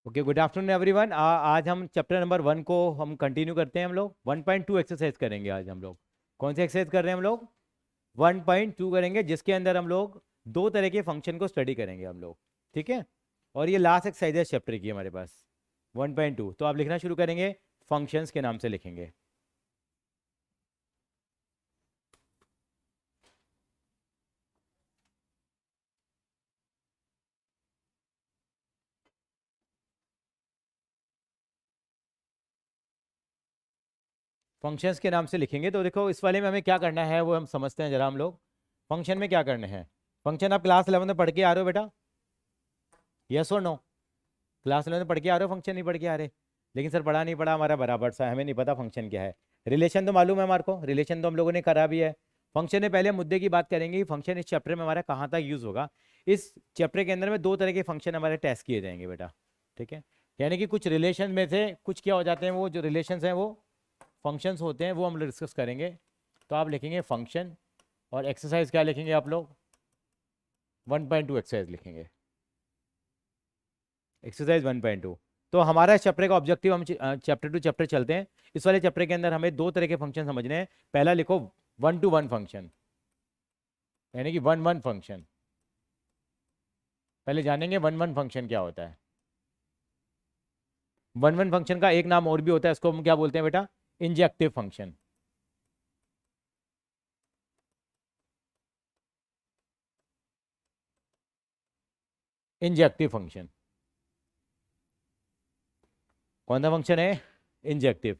Okay, good afternoon everyone. आज हम chapter number 1 को हम कंटिन्यू करते हैं। हम लोग 1.2 एक्सरसाइज करेंगे आज हम लोग। कौन सी एक्सरसाइज कर रहे हैं हम लोग? 1.2 करेंगे, जिसके अंदर हम लोग दो तरह के फंक्शन को स्टडी करेंगे हम लोग। ठीक है। और ये लास्ट एक्सरसाइज है चैप्टर की हमारे पास 1.2। तो आप लिखना शुरू करेंगे, फंक्शंस के नाम से लिखेंगे। फंक्शंस के नाम से लिखेंगे। तो देखो, इस वाले में हमें क्या करना है वो हम समझते हैं जरा। हम लोग फंक्शन में क्या करने हैं। फंक्शन आप क्लास 11 में पढ़ के आ रहे हो बेटा? यस और नो? क्लास 11 में पढ़ के आ रहे हो, फंक्शन नहीं पढ़ के आ रहे? लेकिन सर पढ़ा नहीं पढ़ा हमारा बराबर सा है, हमें नहीं पता फंक्शन क्या है। रिलेशन तो मालूम है हमारे को, रिलेशन तो हम लोगों ने करा भी है। फंक्शन में पहले मुद्दे की बात करेंगे, फंक्शन इस चैप्टर में हमारा कहाँ तक यूज होगा। इस चैप्टर के अंदर में दो तरह के फंक्शन हमारे टेस्ट किए जाएंगे बेटा। ठीक है। यानी कि कुछ रिलेशन में से कुछ क्या हो जाते हैं, वो जो रिलेशन हैं वो फंक्शंस होते हैं, वो हम लोग डिस्कस करेंगे। तो आप लिखेंगे फंक्शन, और एक्सरसाइज क्या लिखेंगे आप लोग? 1.2 एक्सरसाइज लिखेंगे, एक्सरसाइज 1.2। तो हमारा इस चैप्टर का ऑब्जेक्टिव, हम चैप्टर टू चैप्टर चलते हैं। इस वाले चैप्टर के अंदर हमें दो तरह के फंक्शन समझने हैं। पहला लिखो 1 to 1 फंक्शन, यानी कि 1 1 फंक्शन। पहले जानेंगे 1 1 फंक्शन क्या होता है। 1 1 फंक्शन का एक नाम और भी होता है, इसको हम क्या बोलते हैं बेटा? Injective function. इंजेक्टिव फंक्शन कौन सा फंक्शन है? इंजेक्टिव।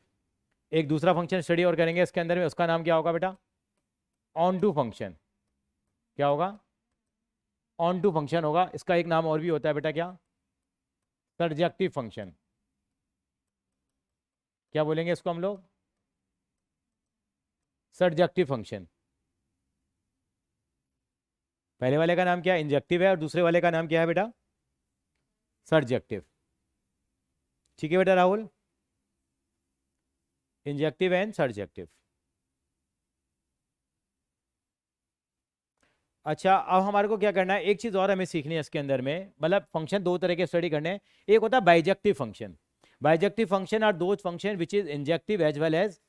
एक दूसरा फंक्शन स्टडी और करेंगे इसके अंदर में, उसका नाम क्या होगा बेटा? Onto function. क्या होगा? ऑन टू फंक्शन होगा। इसका एक नाम और भी होता है बेटा, क्या? Surjective function. क्या बोलेंगे इसको हम लोग? Surjective function. पहले वाले का नाम क्या है? इंजेक्टिव है, और दूसरे वाले का नाम क्या है बेटा? सर्जेक्टिव। ठीक है बेटा राहुल, इंजेक्टिव एंड सर्जेक्टिव। अच्छा, अब हमारे को क्या करना है, एक चीज और हमें सीखनी है इसके अंदर में। मतलब फंक्शन दो तरह के स्टडी करने हैं। एक होता है bijective function. Bijective function are those function which is injective as well as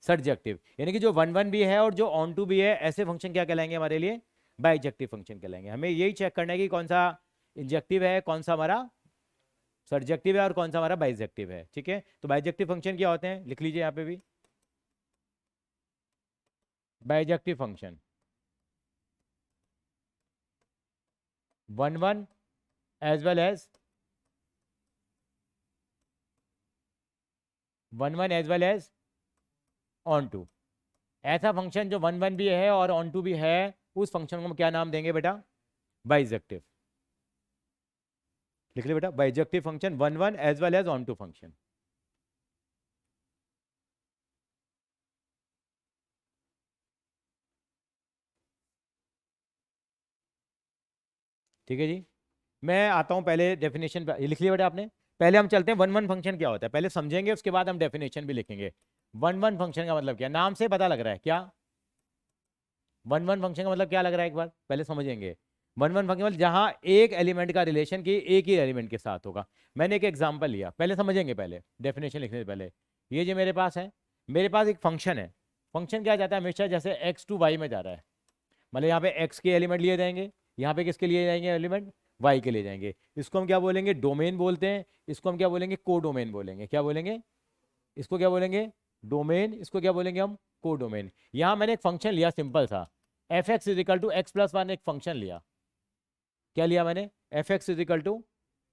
surjective. यानी कि जो 1 1 भी है और जो ऑन टू भी है, ऐसे फंक्शन क्या कहलाएंगे हमारे लिए? बाइजेक्टिव फंक्शन कहलाएंगे। हमें यही चेक करना है कि कौन सा इंजेक्टिव है, कौन सा हमारा सर्जेक्टिव है, और कौन सा हमारा बाइजेक्टिव है। ठीक है। तो बाइजेक्टिव फंक्शन क्या होते हैं, लिख लीजिए यहाँ पे भी। Bijective function 1 1 as well as 1 1 as well as onto. ऐसा फंक्शन जो 1 1 भी है और ऑन टू भी है, उस फंक्शन को हम क्या नाम देंगे बेटा? बाइजेक्टिव। लिख लिया बेटा, bijective function 1 1 as well as onto function. ठीक है जी। मैं आता हूं पहले डेफिनेशन पे, ये लिख लिया बेटा आपने? पहले हम चलते हैं 1 1 फंक्शन क्या होता है, पहले समझेंगे, उसके बाद हम डेफिनेशन भी लिखेंगे। 1 1 फंक्शन का मतलब क्या, नाम से पता लग रहा है क्या? 1 1 फंक्शन का मतलब क्या लग रहा है, एक बार पहले समझेंगे। 1 1 फंक्शन मतलब जहां एक एलिमेंट का रिलेशन की एक ही एलिमेंट के साथ होगा। मैंने एक एग्जांपल लिया, पहले समझेंगे, पहले डेफिनेशन लिखने से पहले। ये जो मेरे पास है, मेरे पास एक फंक्शन है। फंक्शन क्या जाता है हमेशा, जैसे एक्स टू वाई में जा रहा है। मतलब यहाँ पे एक्स के एलिमेंट लिए जाएंगे, यहाँ पे किसके लिए जाएंगे एलिमेंट? वाई के लिए जाएंगे। इसको हम क्या बोलेंगे? डोमेन बोलते हैं। इसको हम क्या बोलेंगे? को डोमेन बोलेंगे। क्या बोलेंगे? इसको क्या बोलेंगे? डोमेन। इसको क्या बोलेंगे हम? को डोमेन। यहाँ मैंने एक फंक्शन लिया सिंपल सा, f x is equal to x plus one, एक फंक्शन लिया। क्या लिया मैंने? F x is equal to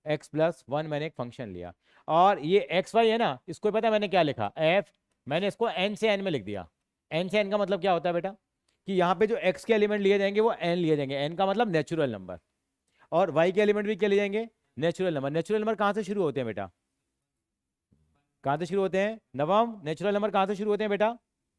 x plus one, मैंने एक फंक्शन लिया। और ये एक्स वाई है ना, इसको पता है मैंने क्या लिखा? एफ। मैंने इसको एन से एन में लिख दिया। एन से एन का मतलब क्या होता है बेटा? कि यहाँ पे जो एक्स के एलिमेंट लिए जाएंगे वो एन लिए जाएंगे, एन का मतलब नेचुरल नंबर। और वाई के एलिमेंट भी क्या लिए जाएंगे? Natural number. नेचुरल नंबर कहाँ से शुरू होते हैं बेटा? कहाँ से शुरू होते हैं नवम? नेचुरल नंबर कहाँ से शुरू होते हैं बेटा?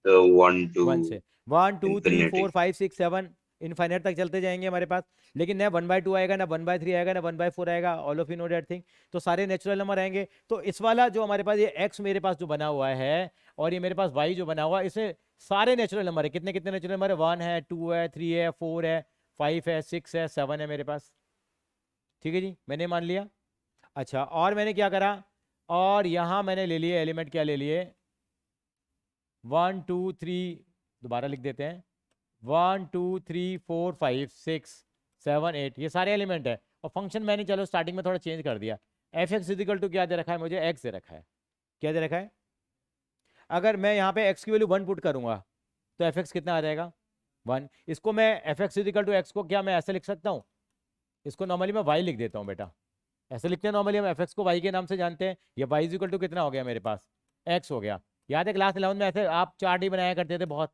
तो 1 to वन से। 1 2 3 4 infinity. 5 6 7 इनफाइनाइट तक चलते जाएंगे हमारे पास। लेकिन ना 1/2 आएगा, ना 1/3 आएगा, ना 1/4 आएगा। All of you know that thing. तो सारे नेचुरल नंबर आएंगे। तो इस वाला जो हमारे पास ये एक्स मेरे पास जो बना हुआ है, और ये मेरे पास वाई जो बना हुआ है, इसमें सारे नेचुरल नंबर है। कितने कितने नेचुरल नंबर है? 1 है, 2 है, 3 है, 4 है, 5 है, 6 है, 7 है मेरे पास। ठीक है जी, मैंने मान लिया। अच्छा, और मैंने क्या करा, और यहाँ मैंने ले लिए एलिमेंट, क्या ले लिए, 1 2 3, दोबारा लिख देते हैं, 1 2 3 4 5 6 7 8, ये सारे एलिमेंट है। और फंक्शन मैंने चलो स्टार्टिंग में थोड़ा चेंज कर दिया, एफ एक्स इजिकल टू क्या दे रखा है मुझे, एक्स दे रखा है। क्या दे रखा है, अगर मैं यहाँ पे एक्स की वैल्यू 1 पुट करूंगा तो एफ एक्स कितना आ जाएगा, 1। इसको मैं f x is equal to x को क्या मैं ऐसे लिख सकता हूँ, इसको नॉर्मली मैं वाई लिख देता हूँ बेटा, ऐसे लिखते हैं नॉर्मली, हम एफ एक्स को वाई के नाम से जानते हैं। ये वाई इजिकल टू कितना हो गया मेरे पास, एक्स हो गया। याद है क्लास 11 में ऐसे आप चार्ट ही बनाया करते थे बहुत,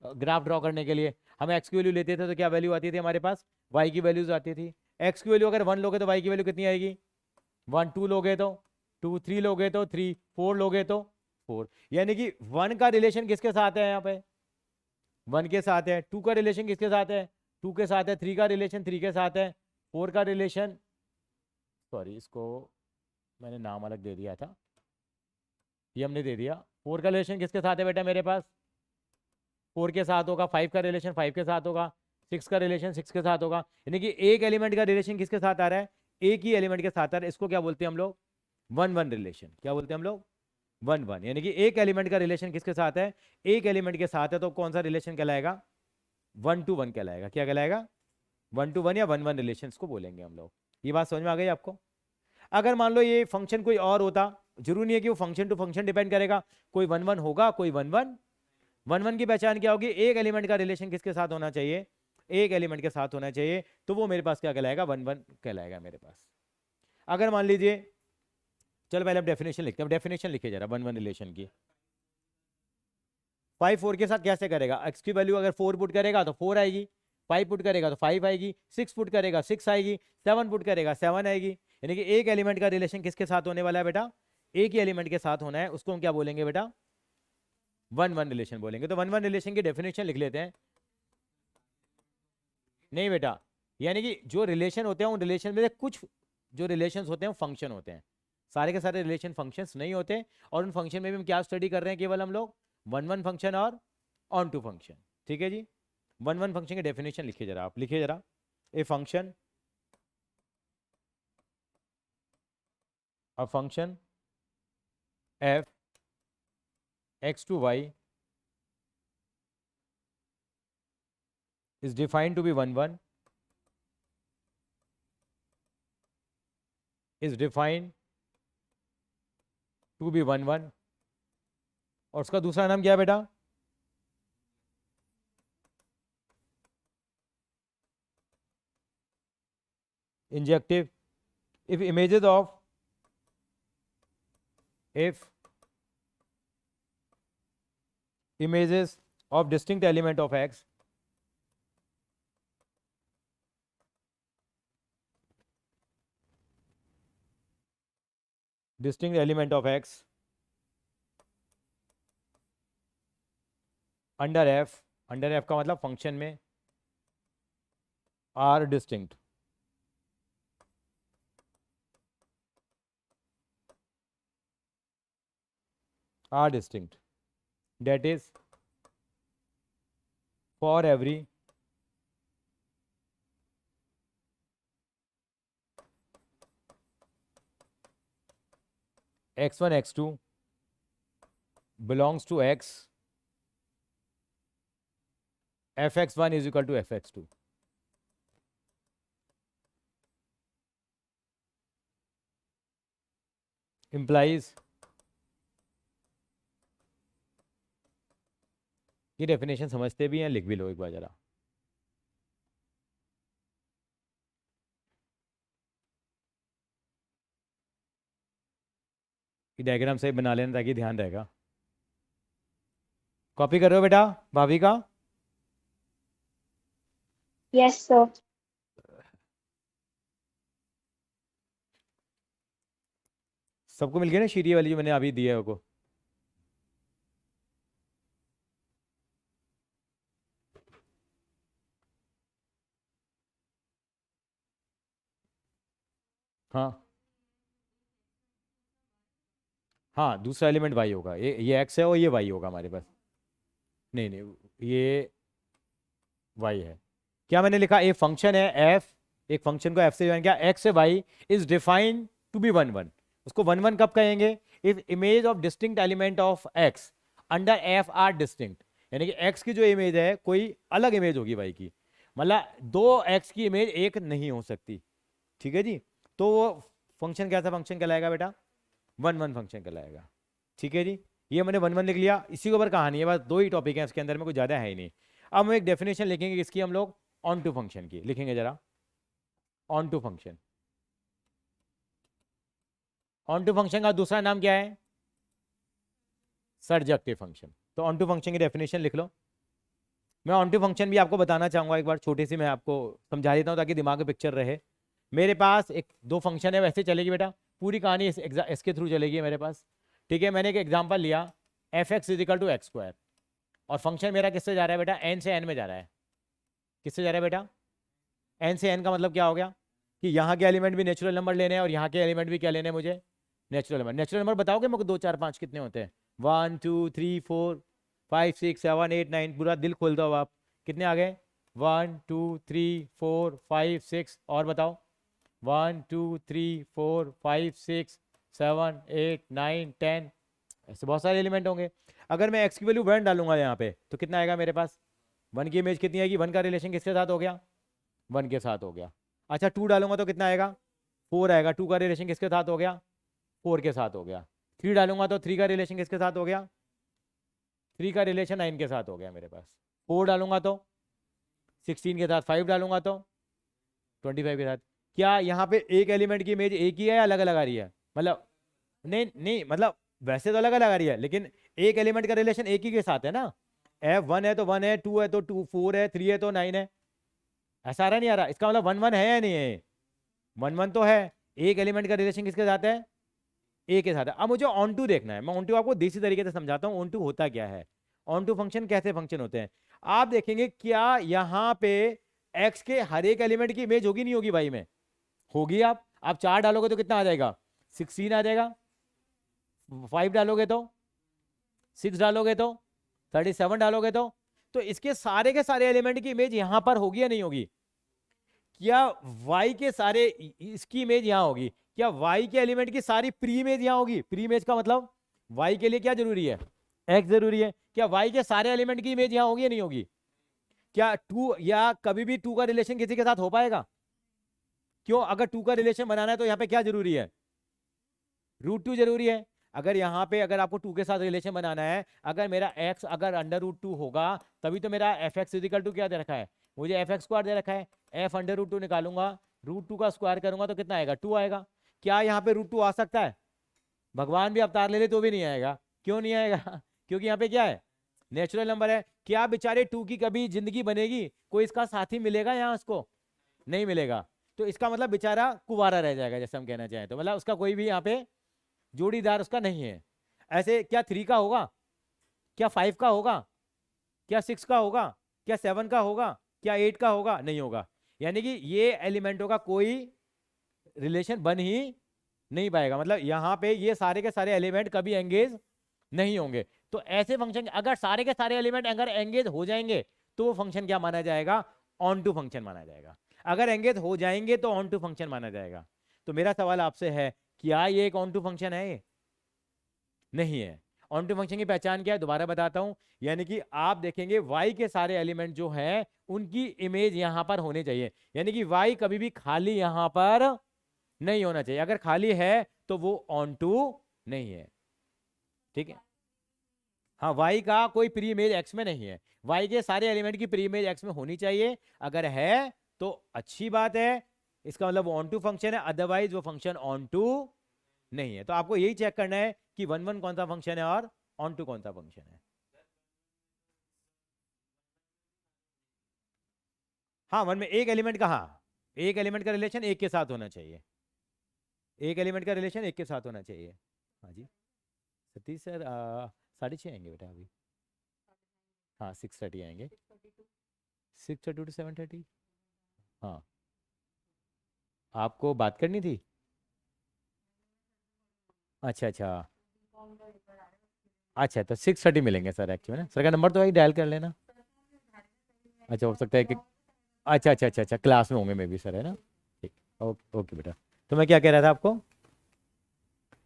ग्राफ ड्रॉ करने के लिए हम एक्स की वैल्यू लेते थे तो क्या वैल्यू आती थी हमारे पास, वाई की वैल्यूज आती थी। एक्स की वैल्यू अगर 1 लोगे तो वाई की वैल्यू कितनी आएगी, 1, 2 लोगे तो 2, 3 लोगे तो 3, 4 लोगे तो 4। यानी कि 1 का रिलेशन किसके साथ है, यहाँ पे 1 के साथ है, 2 का रिलेशन किसके साथ है, 2 के साथ है, 3 का रिलेशन 3 के साथ है, 4 का रिलेशन, सॉरी इसको मैंने नाम अलग दे दिया था, ये हमने दे दिया। 4 का रिलेशन किसके साथ है बेटा मेरे पास, 4 के साथ होगा। 5 का रिलेशन 5 के साथ होगा। 6 का रिलेशन 6 के साथ होगा। यानी कि एक एलिमेंट का रिलेशन किसके साथ आ रहा है, एक ही एलिमेंट के साथ आ रहा है। इसको क्या बोलते हैं हम लोग, 1 1 रिलेशन। क्या बोलते हैं हम लोग, 1 1। यानी कि एक एलिमेंट का रिलेशन किसके साथ है, एक एलिमेंट के साथ है, तो कौन सा रिलेशन कहलाएगा, 1 to 1 कहलाएगा। क्या कहलाएगा, 1 to 1 या 1 1 रिलेशन को बोलेंगे हम लोग। ये बात समझ में आ गई आपको। अगर मान लो ये फंक्शन कोई और होता, जरूरी नहीं है कि वो फंक्शन टू फंक्शन डिपेंड करेगा, कोई 1 1 होगा, कोई 1 1। 1 1 की पहचान क्या होगी, एक एलिमेंट का रिलेशन किसके साथ होना चाहिए, एक एलिमेंट के साथ होना चाहिए, तो वो मेरे पास क्या कहलाएगा, 1 1 कहलाएगा मेरे पास। अगर मान लीजिए, चलो पहले हम डेफिनेशन लिखते हैं, डेफिनेशन लिखिए जरा 1 1 रिलेशन की। 5 4 के साथ कैसे करेगा, एक्स की वैल्यू अगर 4 पुट करेगा तो 4 आएगी, 5 पुट करेगा तो 5 आएगी, 6 पुट करेगा 6 आएगी, 7 पुट करेगा 7 आएगी। यानी कि एक एलिमेंट का रिलेशन किसके साथ होने वाला है बेटा, एक ही एलिमेंट के साथ होना है, उसको हम क्या बोलेंगे बेटा, 1 1 रिलेशन बोलेंगे। तो 1 1 रिलेशन की डेफिनेशन लिख लेते हैं। नहीं बेटा, यानी कि जो रिलेशन होते हैं उन रिलेशन में से कुछ जो रिलेशन होते हैं वो फंक्शन होते हैं, सारे के सारे रिलेशन फंक्शंस नहीं होते। और उन फंक्शन में भी हम क्या स्टडी कर रहे हैं, केवल हम लोग 1 1 फंक्शन और ऑन टू फंक्शन। ठीक है जी, 1 1 फंक्शन की डेफिनेशन लिखिए जरा, आप लिखिए जरा, a function, a function f x to y is defined to be 1 1, is defined to be 1 1। और उसका दूसरा नाम क्या है बेटा, injective. if images of if images of distinct element of x distinct element of x under f, under f का मतलब function में, are distinct, are distinct, that is for every x1 x2 belongs to x, fx1 is equal to fx2। implies, ये definition समझते भी हैं, लिख भी लो एक बार जरा। ये डायग्राम से बना लेना ताकि ध्यान रहेगा। कॉपी कर रहे हो बेटा भाभी का, यस सर। सबको मिल गया ना शीट वाली जो मैंने अभी दी है वो, हाँ हाँ, दूसरा एलिमेंट वाई होगा, ये एक्स है और ये वाई होगा हमारे पास। नहीं नहीं, ये वाई है। क्या मैंने लिखा, एक फंक्शन है एफ, एक फंक्शन को एफ से डिफाइन किया, एक्स से y is defined to be 1 1। उसको 1 1 कब कहेंगे? If image of distinct element of x under f are distinct, यानी कि एक्स की जो इमेज है कोई अलग इमेज होगी वाई की, मतलब दो एक्स की इमेज एक नहीं हो सकती, ठीक है जी। तो वो फंक्शन कैसा फंक्शन कहलाएगा बेटा? 1 1 फंक्शन कहलाएगा, ठीक है जी। ये मैंने 1 1 लिख लिया, इसी के ऊपर कहानी है, बस दो ही टॉपिक है इसके अंदर में, कुछ ज़्यादा है ही नहीं। अब हम एक डेफिनेशन लिखेंगे किसकी? हम लोग ऑन टू फंक्शन की लिखेंगे जरा। Onto function, onto function का दूसरा नाम क्या है? Surjective function. तो ऑन टू फंक्शन की डेफिनेशन लिख लो। मैं ऑन टू फंक्शन भी आपको बताना चाहूंगा, एक बार छोटी सी मैं आपको समझा देता हूँ ताकि दिमाग में पिक्चर रहे। मेरे पास एक दो फंक्शन है, वैसे चलेगी बेटा, पूरी कहानी इसके थ्रू चलेगी मेरे पास, ठीक है। मैंने एक एग्जांपल लिया, f x is equal to x square, और फंक्शन मेरा किससे जा रहा है बेटा? एन से एन में जा रहा है। किससे जा रहा है बेटा? एन से एन का मतलब क्या हो गया कि यहाँ के एलिमेंट भी नेचुरल नंबर लेने हैं और यहाँ के एलिमेंट भी क्या लेने हैं मुझे? Natural number. नेचुरल नंबर बताओगे मेरे को? 2 4 5 कितने होते हैं? 1 2 3 4 5 6 7 8 9, पूरा दिल खोल दो अब आप। कितने आ गए? 1 2 3 4 5 6, और बताओ। 1 2 3 4 5 6 7 8 9 10, ऐसे बहुत सारे एलिमेंट होंगे। अगर मैं एक्स की वैल्यू 1 डालूंगा यहाँ पे तो कितना आएगा मेरे पास? 1 की इमेज कितनी आएगी? 1 का रिलेशन किसके साथ हो गया? 1 के साथ हो गया। अच्छा 2 डालूंगा तो कितना आएगा? 4 आएगा। 2 का रिलेशन किसके साथ हो गया? 4 के साथ हो गया। 3 डालूंगा तो 3 का रिलेशन किसके साथ हो गया? 3 का रिलेशन 9 के साथ हो गया मेरे पास। 4 डालूंगा तो 16 के साथ, 5 डालूंगा तो 25 के साथ। क्या यहाँ पे एक एलिमेंट की इमेज एक ही है या अलग अलग आ रही है? मतलब नहीं नहीं, मतलब वैसे तो अलग अलग आ रही है, लेकिन एक एलिमेंट का रिलेशन एक ही के साथ है ना। एफ 1 है तो 1 है, 2 है तो 2, 4 है, 3 है तो 9 है। ऐसा आ रहा नहीं आ रहा? इसका मतलब 1 1 है या नहीं है? 1 1 तो है। एक एलिमेंट का रिलेशन किसके साथ है? ए के साथ है। अब मुझे ऑन टू देखना है। मैं ऑन टू आपको देसी तरीके से समझाता हूँ ऑन टू होता क्या है, ऑन टू फंक्शन कैसे फंक्शन होते हैं। आप देखेंगे क्या यहाँ पे एक्स के हर एक एलिमेंट की इमेज होगी नहीं होगी भाई में? होगी। आप 4 डालोगे तो कितना आ जाएगा? 16 आ जाएगा। 5 डालोगे तो 6 डालोगे तो 37 डालोगे तो इसके सारे के सारे एलिमेंट की इमेज यहां पर होगी या नहीं होगी? क्या y के सारे इसकी इमेज यहां होगी? क्या y के एलिमेंट की सारी प्री इमेज यहां होगी? प्री इमेज का मतलब y के लिए क्या जरूरी है? x जरूरी है। क्या y के सारे एलिमेंट की इमेज यहां होगी या नहीं होगी? क्या 2 या कभी भी 2 का रिलेशन किसी के साथ हो पाएगा? क्यों? अगर 2 का रिलेशन बनाना है तो यहाँ पे क्या जरूरी है? √2 जरूरी है। अगर यहाँ पे अगर आपको 2 के साथ रिलेशन बनाना है, अगर मेरा x अगर √2 होगा तभी तो मेरा एफ एक्स इजिकल टू क्या दे रखा है? मुझे एफ एक्स स्क्वायर दे रखा है। एफ √2 निकालूंगा, √2 का स्क्वायर करूंगा तो कितना आएगा? 2 आएगा। क्या यहाँ पे √2 आ सकता है? भगवान भी अवतार ले ले तो भी नहीं आएगा। क्यों नहीं आएगा? क्योंकि यहाँ पे क्या है? नेचुरल नंबर है। क्या बेचारे 2 की कभी जिंदगी बनेगी? कोई इसका साथी मिलेगा यहाँ उसको? नहीं मिलेगा। तो इसका मतलब बेचारा कुंवारा रह जाएगा, जैसे हम कहना चाहें तो, मतलब उसका कोई भी यहाँ पे जोड़ीदार उसका नहीं है। ऐसे क्या 3 का होगा? क्या 5 का होगा? क्या 6 का होगा? क्या 7 का होगा? क्या 8 का होगा? नहीं होगा। यानी कि ये एलिमेंटों का कोई रिलेशन बन ही नहीं पाएगा। मतलब यहां पे ये सारे के सारे एलिमेंट कभी एंगेज नहीं होंगे। तो ऐसे फंक्शन अगर सारे के सारे एलिमेंट अगर एंगेज हो जाएंगे तो वो फंक्शन क्या माना जाएगा? ऑन टू फंक्शन माना जाएगा। अगर एंगेज हो जाएंगे तो ऑन टू फंक्शन माना जाएगा। तो मेरा सवाल आपसे है, क्या ये एक ऑन टू फंक्शन है? नहीं है। ऑन टू फंक्शन की पहचान क्या है? दोबारा बताता हूं। यानी कि आप देखेंगे y के सारे एलिमेंट जो हैं उनकी इमेज यहां पर होने चाहिए। यानी कि y कभी भी खाली यहां पर नहीं होना चाहिए। अगर खाली है तो वो ऑन टू नहीं है, ठीक है। हाँ, y का कोई प्री इमेज x में नहीं है। y के सारे एलिमेंट की प्री इमेज x में होनी चाहिए। अगर है तो अच्छी बात है, इसका मतलब ऑन टू फंक्शन है, अदरवाइज वो फंक्शन ऑन टू नहीं है। तो आपको यही चेक करना है कि 1 1 कौन सा फंक्शन है और ऑन टू कौन सा फंक्शन है। हाँ, 1 में एक एलिमेंट का, हाँ, एक एलिमेंट का रिलेशन एक के साथ होना चाहिए। एक एलिमेंट का रिलेशन एक के साथ होना चाहिए। हाँ जी सतीश सर, 6:30 आएंगे बेटा अभी। हाँ 6:30 आएंगे। 6:30 to 7:30। हाँ, आपको बात करनी थी? अच्छा अच्छा। अच्छा तो 6:30 मिलेंगे सर एक्चुअली ना। सर का नंबर तो वही डायल कर लेना। अच्छा, हो सकता है कि अच्छा अच्छा अच्छा अच्छा क्लास में होंगे मे बी सर, है ना। ठीक, ओके ओके बेटा। तो मैं क्या कह रहा था आपको?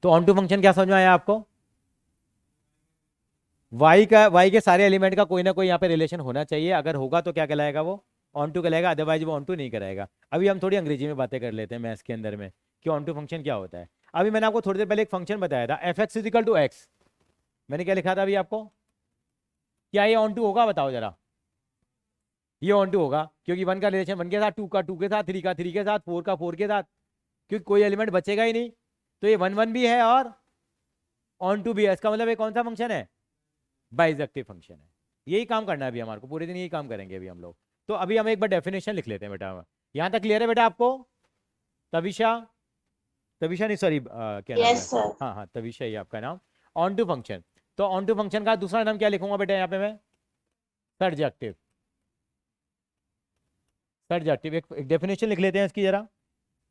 तो ऑन टू फंक्शन क्या समझ में आया आपको? वाई के सारे एलिमेंट का कोई ना कोई यहाँ पे रिलेशन होना चाहिए, अगर होगा तो क्या कहलाएगा वो ऑन टू कहलाएगा, अदरवाइज वो ऑन टू नहीं कराएगा। अभी हम थोड़ी अंग्रेजी में बातें कर लेते हैं मैथ्स के अंदर में कि ऑन टू फंक्शन क्या होता है। अभी मैंने आपको थोड़ी देर पहले एक फंक्शन बताया था f x is equal to x, मैंने क्या लिखा था अभी आपको? क्या ये ऑन टू होगा बताओ जरा? ये ऑन टू होगा क्योंकि वन का रिलेशन वन के साथ, टू का टू के साथ, थ्री का थ्री के साथ, फोर का फोर के साथ, क्योंकि कोई एलिमेंट बचेगा ही नहीं। तो ये वन वन भी है और ऑन टू भी है, इसका मतलब ये कौन सा फंक्शन है? बाइजेक्टिव फंक्शन है। यही काम करना है अभी हमारे को, पूरे दिन यही काम करेंगे अभी हम लोग। तो अभी हम एक बार डेफिनेशन लिख लेते हैं बेटा, यहाँ तक क्लियर है बेटा आपको? तविशा, तविशा नहीं सॉरी क्या नाम है? Yes sir. हाँ हाँ तविशा ही आपका नाम। ऑन टू फंक्शन, तो ऑन टू फंक्शन का दूसरा नाम क्या लिखूंगा बेटा यहाँ पे मैं? सर्जेक्टिव। सर्जेक्टिव एक डेफिनेशन लिख लेते हैं इसकी जरा।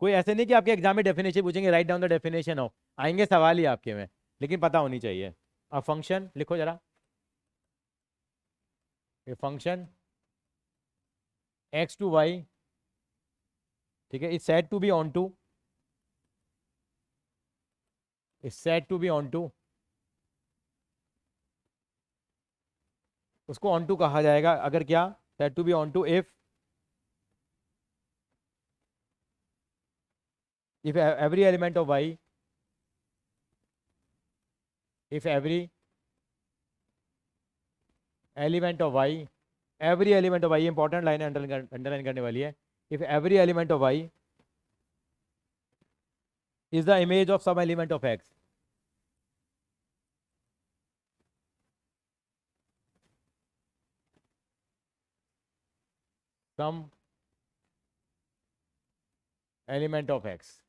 कोई ऐसे नहीं कि आपके एग्जाम में डेफिनेशन पूछेंगे राइट डाउन द डेफिनेशन हो, आएंगे सवाल ही आपके में, लेकिन पता होनी चाहिए। अब फंक्शन लिखो जरा, ये फंक्शन एक्स टू वाई, ठीक है, is said to be onto, is said to be onto, उसको ऑन टू कहा जाएगा अगर क्या, said to be onto if every element of y, if every element of y, every element of y, important line underline करने वाली है, if every element of y is the image of some element of x, some element of x,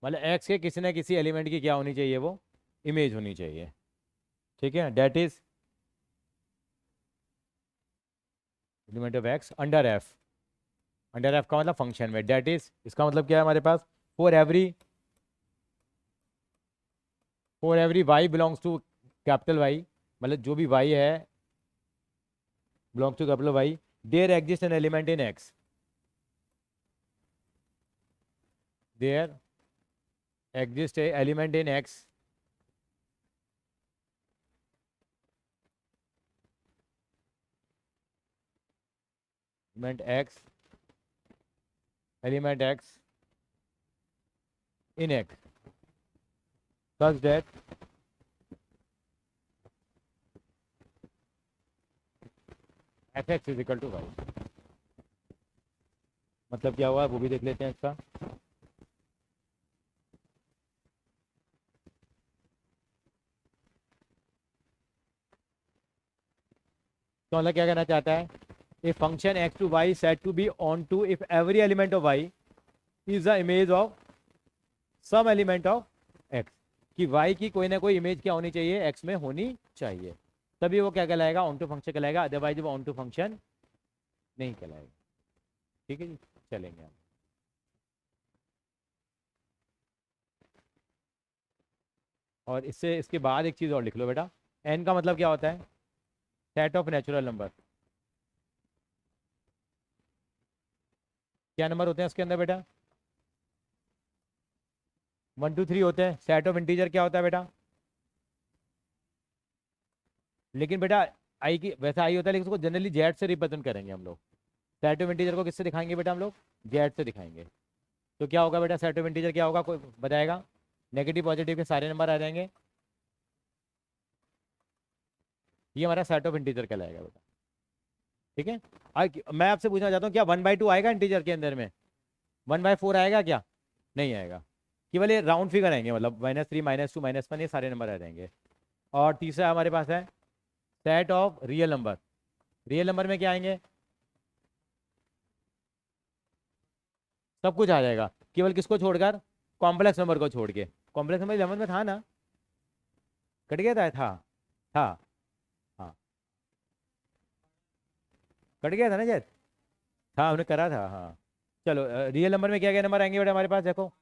मतलब x के किसी न किसी element की क्या होनी चाहिए, वो इमेज होनी चाहिए, ठीक है, that is element of x under f, under f का मतलब फंक्शन में, डेट इज इसका मतलब क्या है हमारे पास, for every y belongs to capital Y, मतलब जो भी वाई है belongs to capital Y, there exist an element in x, there exists a element in x element x in x such that fx is equal to y, मतलब क्या हुआ वो भी देख लेते हैं इसका। तो मतलब क्या कहना चाहता है, a function x to y said to be onto if every element of y is the image of some element of x, कि वाई की कोई ना कोई इमेज क्या होनी चाहिए, एक्स में होनी चाहिए, तभी वो क्या कहलाएगा, ऑन टू फंक्शन कहलाएगा, अदरवाइज वो ऑन टू फंक्शन नहीं कहलाएगा। ठीक है जी, चलेंगे हम। और इससे इसके बाद एक चीज़ और लिख लो बेटा, एन का मतलब क्या होता है, सेट ऑफ नेचुरल नंबर। क्या नंबर होते हैं उसके अंदर बेटा? 1 2 3 होते हैं। सेट ऑफ इंटीजर क्या होता है बेटा? लेकिन बेटा आई की वैसा आई होता है, लेकिन उसको जनरली जेड से रिप्रेजेंट करेंगे हम लोग। सेट ऑफ इंटीजर को किससे दिखाएंगे बेटा हम लोग? जेड से दिखाएंगे। तो क्या होगा बेटा, सेट ऑफ इंटीजर क्या होगा, कोई बताएगा? नेगेटिव पॉजिटिव के सारे नंबर आ जाएंगे, ये हमारा सेट ऑफ इंटीजर कहलाएगा बेटा। ठीक है, मैं आपसे पूछना चाहता हूँ क्या 1/2 आएगा इंटीजर के अंदर में? 1/4 आएगा क्या? नहीं आएगा, केवल ये राउंड फिगर आएंगे, मतलब -3 -2 -1 ये सारे नंबर आ जाएंगे। और तीसरा हमारे पास है set of real number. Real number में क्या आएंगे? सब कुछ आ जाएगा, केवल किसको छोड़कर? कॉम्प्लेक्स नंबर को छोड़ के। कॉम्प्लेक्स नंबर 11 में था ना, कट गया था हाँ, कट गया था ना जैद, हाँ हमने करा था हाँ। चलो रियल नंबर में क्या क्या नंबर आएंगे बेटा हमारे पास, देखो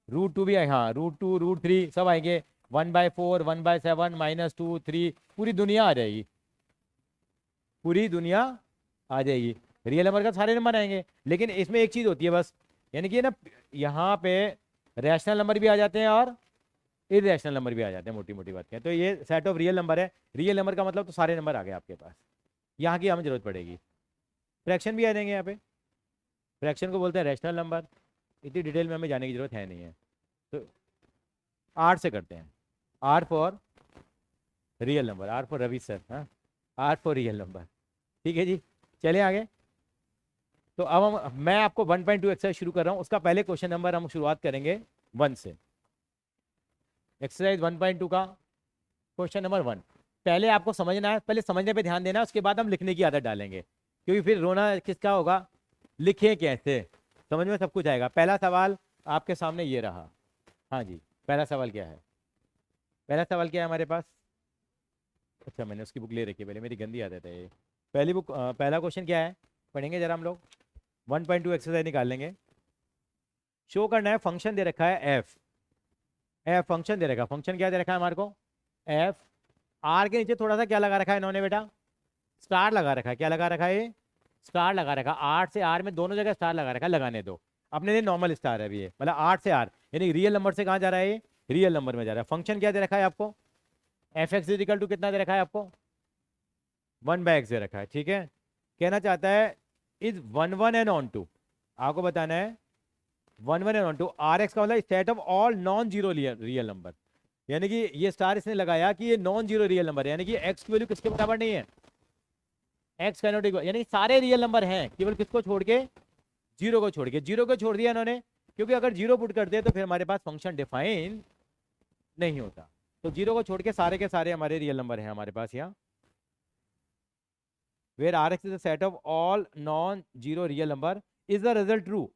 √2 भी आए, हाँ √2 √3 सब आएंगे, 1/4 1/7 -2 3, पूरी दुनिया आ जाएगी, पूरी दुनिया आ जाएगी, रियल नंबर का सारे नंबर आएंगे। लेकिन इसमें एक चीज़ होती है बस, यानी कि ना यहाँ पे रैशनल नंबर भी आ जाते हैं और इरेशनल नंबर भी आ जाते हैं, मोटी मोटी बात है। तो ये सेट ऑफ रियल नंबर है। रियल नंबर का मतलब तो सारे नंबर आ गए आपके पास, यहाँ की हमें जरूरत पड़ेगी। फ्रैक्शन भी आ जाएंगे यहाँ पे, फ्रैक्शन को बोलते हैं रैशनल नंबर। इतनी डिटेल में हमें जाने की जरूरत है नहीं है, तो आर से करते हैं। R for real number, R for Ravi sir, हाँ, आर फॉर रियल नंबर। ठीक है जी, चलिए आगे। तो अब मैं आपको 1.2 एक्सरसाइज शुरू कर रहा हूँ। उसका पहले क्वेश्चन नंबर हम शुरुआत करेंगे 1 से। एक्सरसाइज 1.2 का क्वेश्चन नंबर 1। पहले आपको समझना है, पहले समझने पे ध्यान देना है, उसके बाद हम लिखने की आदत डालेंगे, क्योंकि फिर रोना किसका होगा, लिखें कैसे, समझ में सब कुछ आएगा। पहला सवाल आपके सामने ये रहा। हाँ जी, पहला सवाल क्या है, पहला सवाल क्या है हमारे पास। अच्छा, मैंने उसकी बुक ले रखी है, पहले मेरी गंदी आदत है ये। पहली बुक, पहला क्वेश्चन क्या है, पढ़ेंगे जरा हम लोग। 1.2 एक्सरसाइज निकाल लेंगे। शो करना है, फंक्शन दे रखा है एफ। एफ फंक्शन दे रखा है, फंक्शन क्या दे रखा है हमारे को, एफ। आर के नीचे थोड़ा सा क्या लगा रखा है इन्होंने बेटा, स्टार लगा रखा है। क्या लगा रखा है ये, स्टार लगा रखा है। आर से आर में दोनों जगह स्टार लगा रखा है, लगाने दो। अपने लिए नॉर्मल स्टार है अभी ये, मतलब आर से आर, यानी रियल नंबर से कहाँ जा रहा है ये, रियल नंबर में जा रहा है। फंक्शन क्या दे रखा है आपको, एफ एक्स इजिकल टू कितना दे रखा है आपको, 1/x दे रखा है। ठीक है, कहना चाहता है इज 1 1 एंड ऑन टू, आपको बताना है 1 1 and onto. R x का मतलब set of all non zero real number, यानी कि ये स्टार इसने लगाया कि ये नॉन जीरो रियल नंबर है, यानी कि एक्स की वैल्यू किसके बराबर नहीं है, एक्स कैनॉट इक्वल, यानी सारे रियल नंबर हैं, केवल किसको छोड़ के, जीरो को छोड़ के। जीरो को छोड़ दिया इन्होंने, क्योंकि अगर जीरो पुट कर दे तो फिर हमारे पास फंक्शन डिफाइन नहीं होता। तो जीरो को छोड़ के सारे के सारे हमारे रियल नंबर हैं हमारे पास यहाँ। where Rx is a set of all non-zero real number, is the result true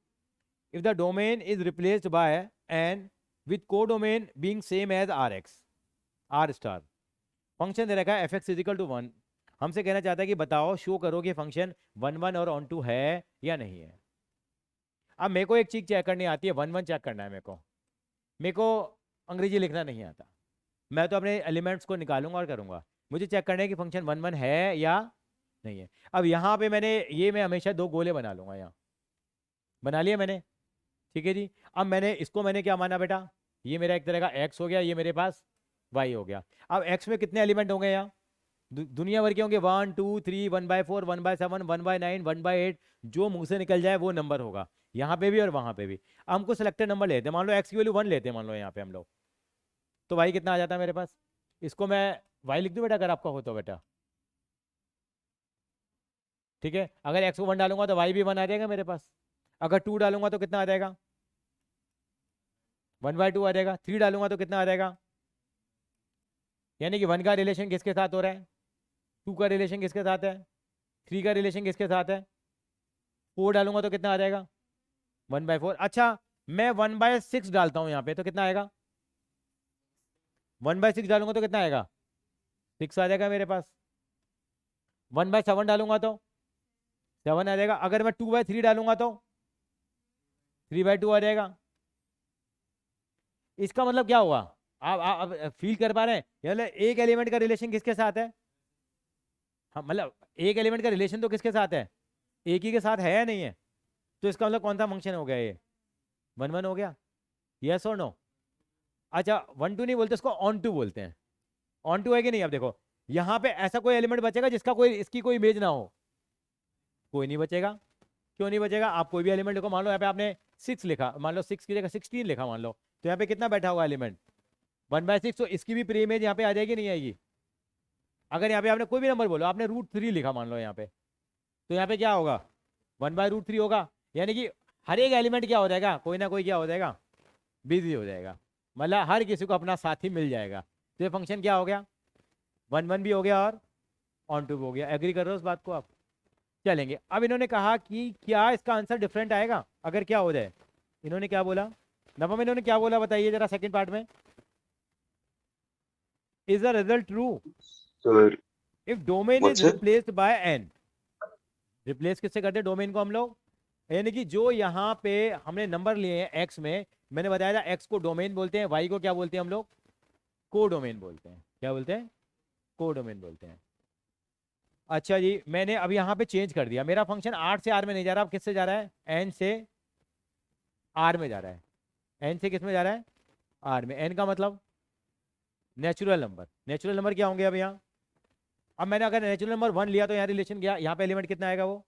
if the domain is replaced by n with codomain being same as Rx, R star। Function दे रखा है F x is equal to 1। हमसे कहना चाहता है कि बताओ, show करो कि फंक्शन 1 1 और ऑन टू है या नहीं है। अब मेरे को एक चीज चेक करनी आती है, 1 1 चेक करना है मेरे को अंग्रेजी लिखना नहीं आता। मैं तो अपने एलिमेंट्स को निकालूंगा और करूंगा, मुझे चेक करना है कि फंक्शन 1 1 है या नहीं है। अब यहाँ पे मैं हमेशा 2 गोले बना लूंगा, यहाँ बना लिया मैंने। ठीक है जी, अब मैंने क्या माना बेटा, ये मेरा एक तरह का x हो गया, ये मेरे पास y हो गया। अब x में कितने एलिमेंट होंगे यहाँ, दुनिया भर के होंगे, 1 2 3 1/4 1/7 1/9 1/8, जो मुंह से निकल जाए वो नंबर होगा, यहाँ पे भी और वहां पे भी। अब हमको सिलेक्टेड नंबर लेते हैं, मान लो x की वैल्यू 1 लेते हैं, मान लो यहाँ पे हम लोग, तो y कितना आ जाता है मेरे पास। इसको मैं y लिख दूं बेटा, अगर आपका हो तो बेटा, ठीक है। अगर x को 1 डालूंगा तो y भी 1 आ जाएगा मेरे पास। अगर 2 डालूंगा तो कितना आ जाएगा, 1/2 आ जाएगा। 3 डालूंगा तो कितना आ जाएगा, यानी कि 1 का रिलेशन किसके साथ हो रहा है, 2 का रिलेशन किसके साथ है, 3 का रिलेशन किसके साथ है। 4 डालूंगा तो कितना आ जाएगा, 1/4। अच्छा, मैं 1/6 डालता हूं यहाँ पे तो कितना आएगा, 1/6 डालूंगा तो कितना आएगा, 6 आ जाएगा मेरे पास। 1/7 डालूंगा तो 7 आ जाएगा। अगर मैं 2/3 डालूंगा तो 3/2 आ जाएगा। इसका मतलब क्या हुआ, आप फील कर पा रहे हैं, मतलब एक एलिमेंट का रिलेशन किसके साथ है, हाँ मतलब एक एलिमेंट का रिलेशन तो किसके साथ है, एक ही के साथ है या नहीं है। तो इसका मतलब कौन सा फंक्शन हो गया ये, 1 1 हो गया, यस और नो। अच्छा 1 2 नहीं बोलते, इसको ऑन टू बोलते हैं। ऑन टू है कि नहीं, अब देखो यहाँ पे ऐसा कोई एलिमेंट बचेगा जिसका कोई इसकी कोई इमेज ना हो, कोई नहीं बचेगा। क्यों नहीं बचेगा, आप कोई भी एलिमेंट लिखो, मान लो यहाँ पे आपने 6 लिखा, मान लो 6 की जगह 16 लिखा मान लो, तो यहाँ पे कितना बैठा होगा एलिमेंट, 1/6। तो इसकी भी प्री इमेज यहाँ पे आ जाएगी नहीं आएगी। अगर यहाँ पे आपने कोई भी नंबर बोलो, आपने √3 लिखा मान लो यहाँ पे, तो यहाँ पे क्या होगा, 1/√3 होगा। यानी कि हर एक एलिमेंट क्या हो जाएगा, कोई ना कोई क्या हो जाएगा, बिजी हो जाएगा, मतलब हर किसी को अपना साथी मिल जाएगा। तो ये फंक्शन क्या हो गया, 1 1 भी हो गया और ऑन टू भी हो गया। एग्री कर रहे हो उस बात को आप। चलेंगे, अब इन्होंने कहा कि क्या इसका आंसर डिफरेंट आएगा अगर क्या हो जाए। इन्होंने क्या बोला, नवम इन्होंने क्या बोला बताइए जरा, सेकंड पार्ट में, is the result true if domain is replaced by n। Replace किससे करते हैं डोमेन को हम लोग, यानी कि जो यहाँ पे हमने नंबर लिए हैं x में, मैंने बताया था x को डोमेन बोलते हैं, y को क्या बोलते हैं हम लोग, को डोमेन बोलते हैं। क्या बोलते हैं, को डोमेन बोलते हैं। अच्छा जी, मैंने अब यहाँ पे चेंज कर दिया, मेरा फंक्शन 8 से r में नहीं जा रहा, अब किससे जा रहा है, n से r में जा रहा है। n से किस में जा रहा है, r में। n का मतलब नेचुरल नंबर क्या होंगे अब यहाँ? अब मैंने अगर नेचुरल नंबर 1 लिया तो यहाँ रिलेशन गया, यहाँ पे एलिमेंट कितना आएगा? वो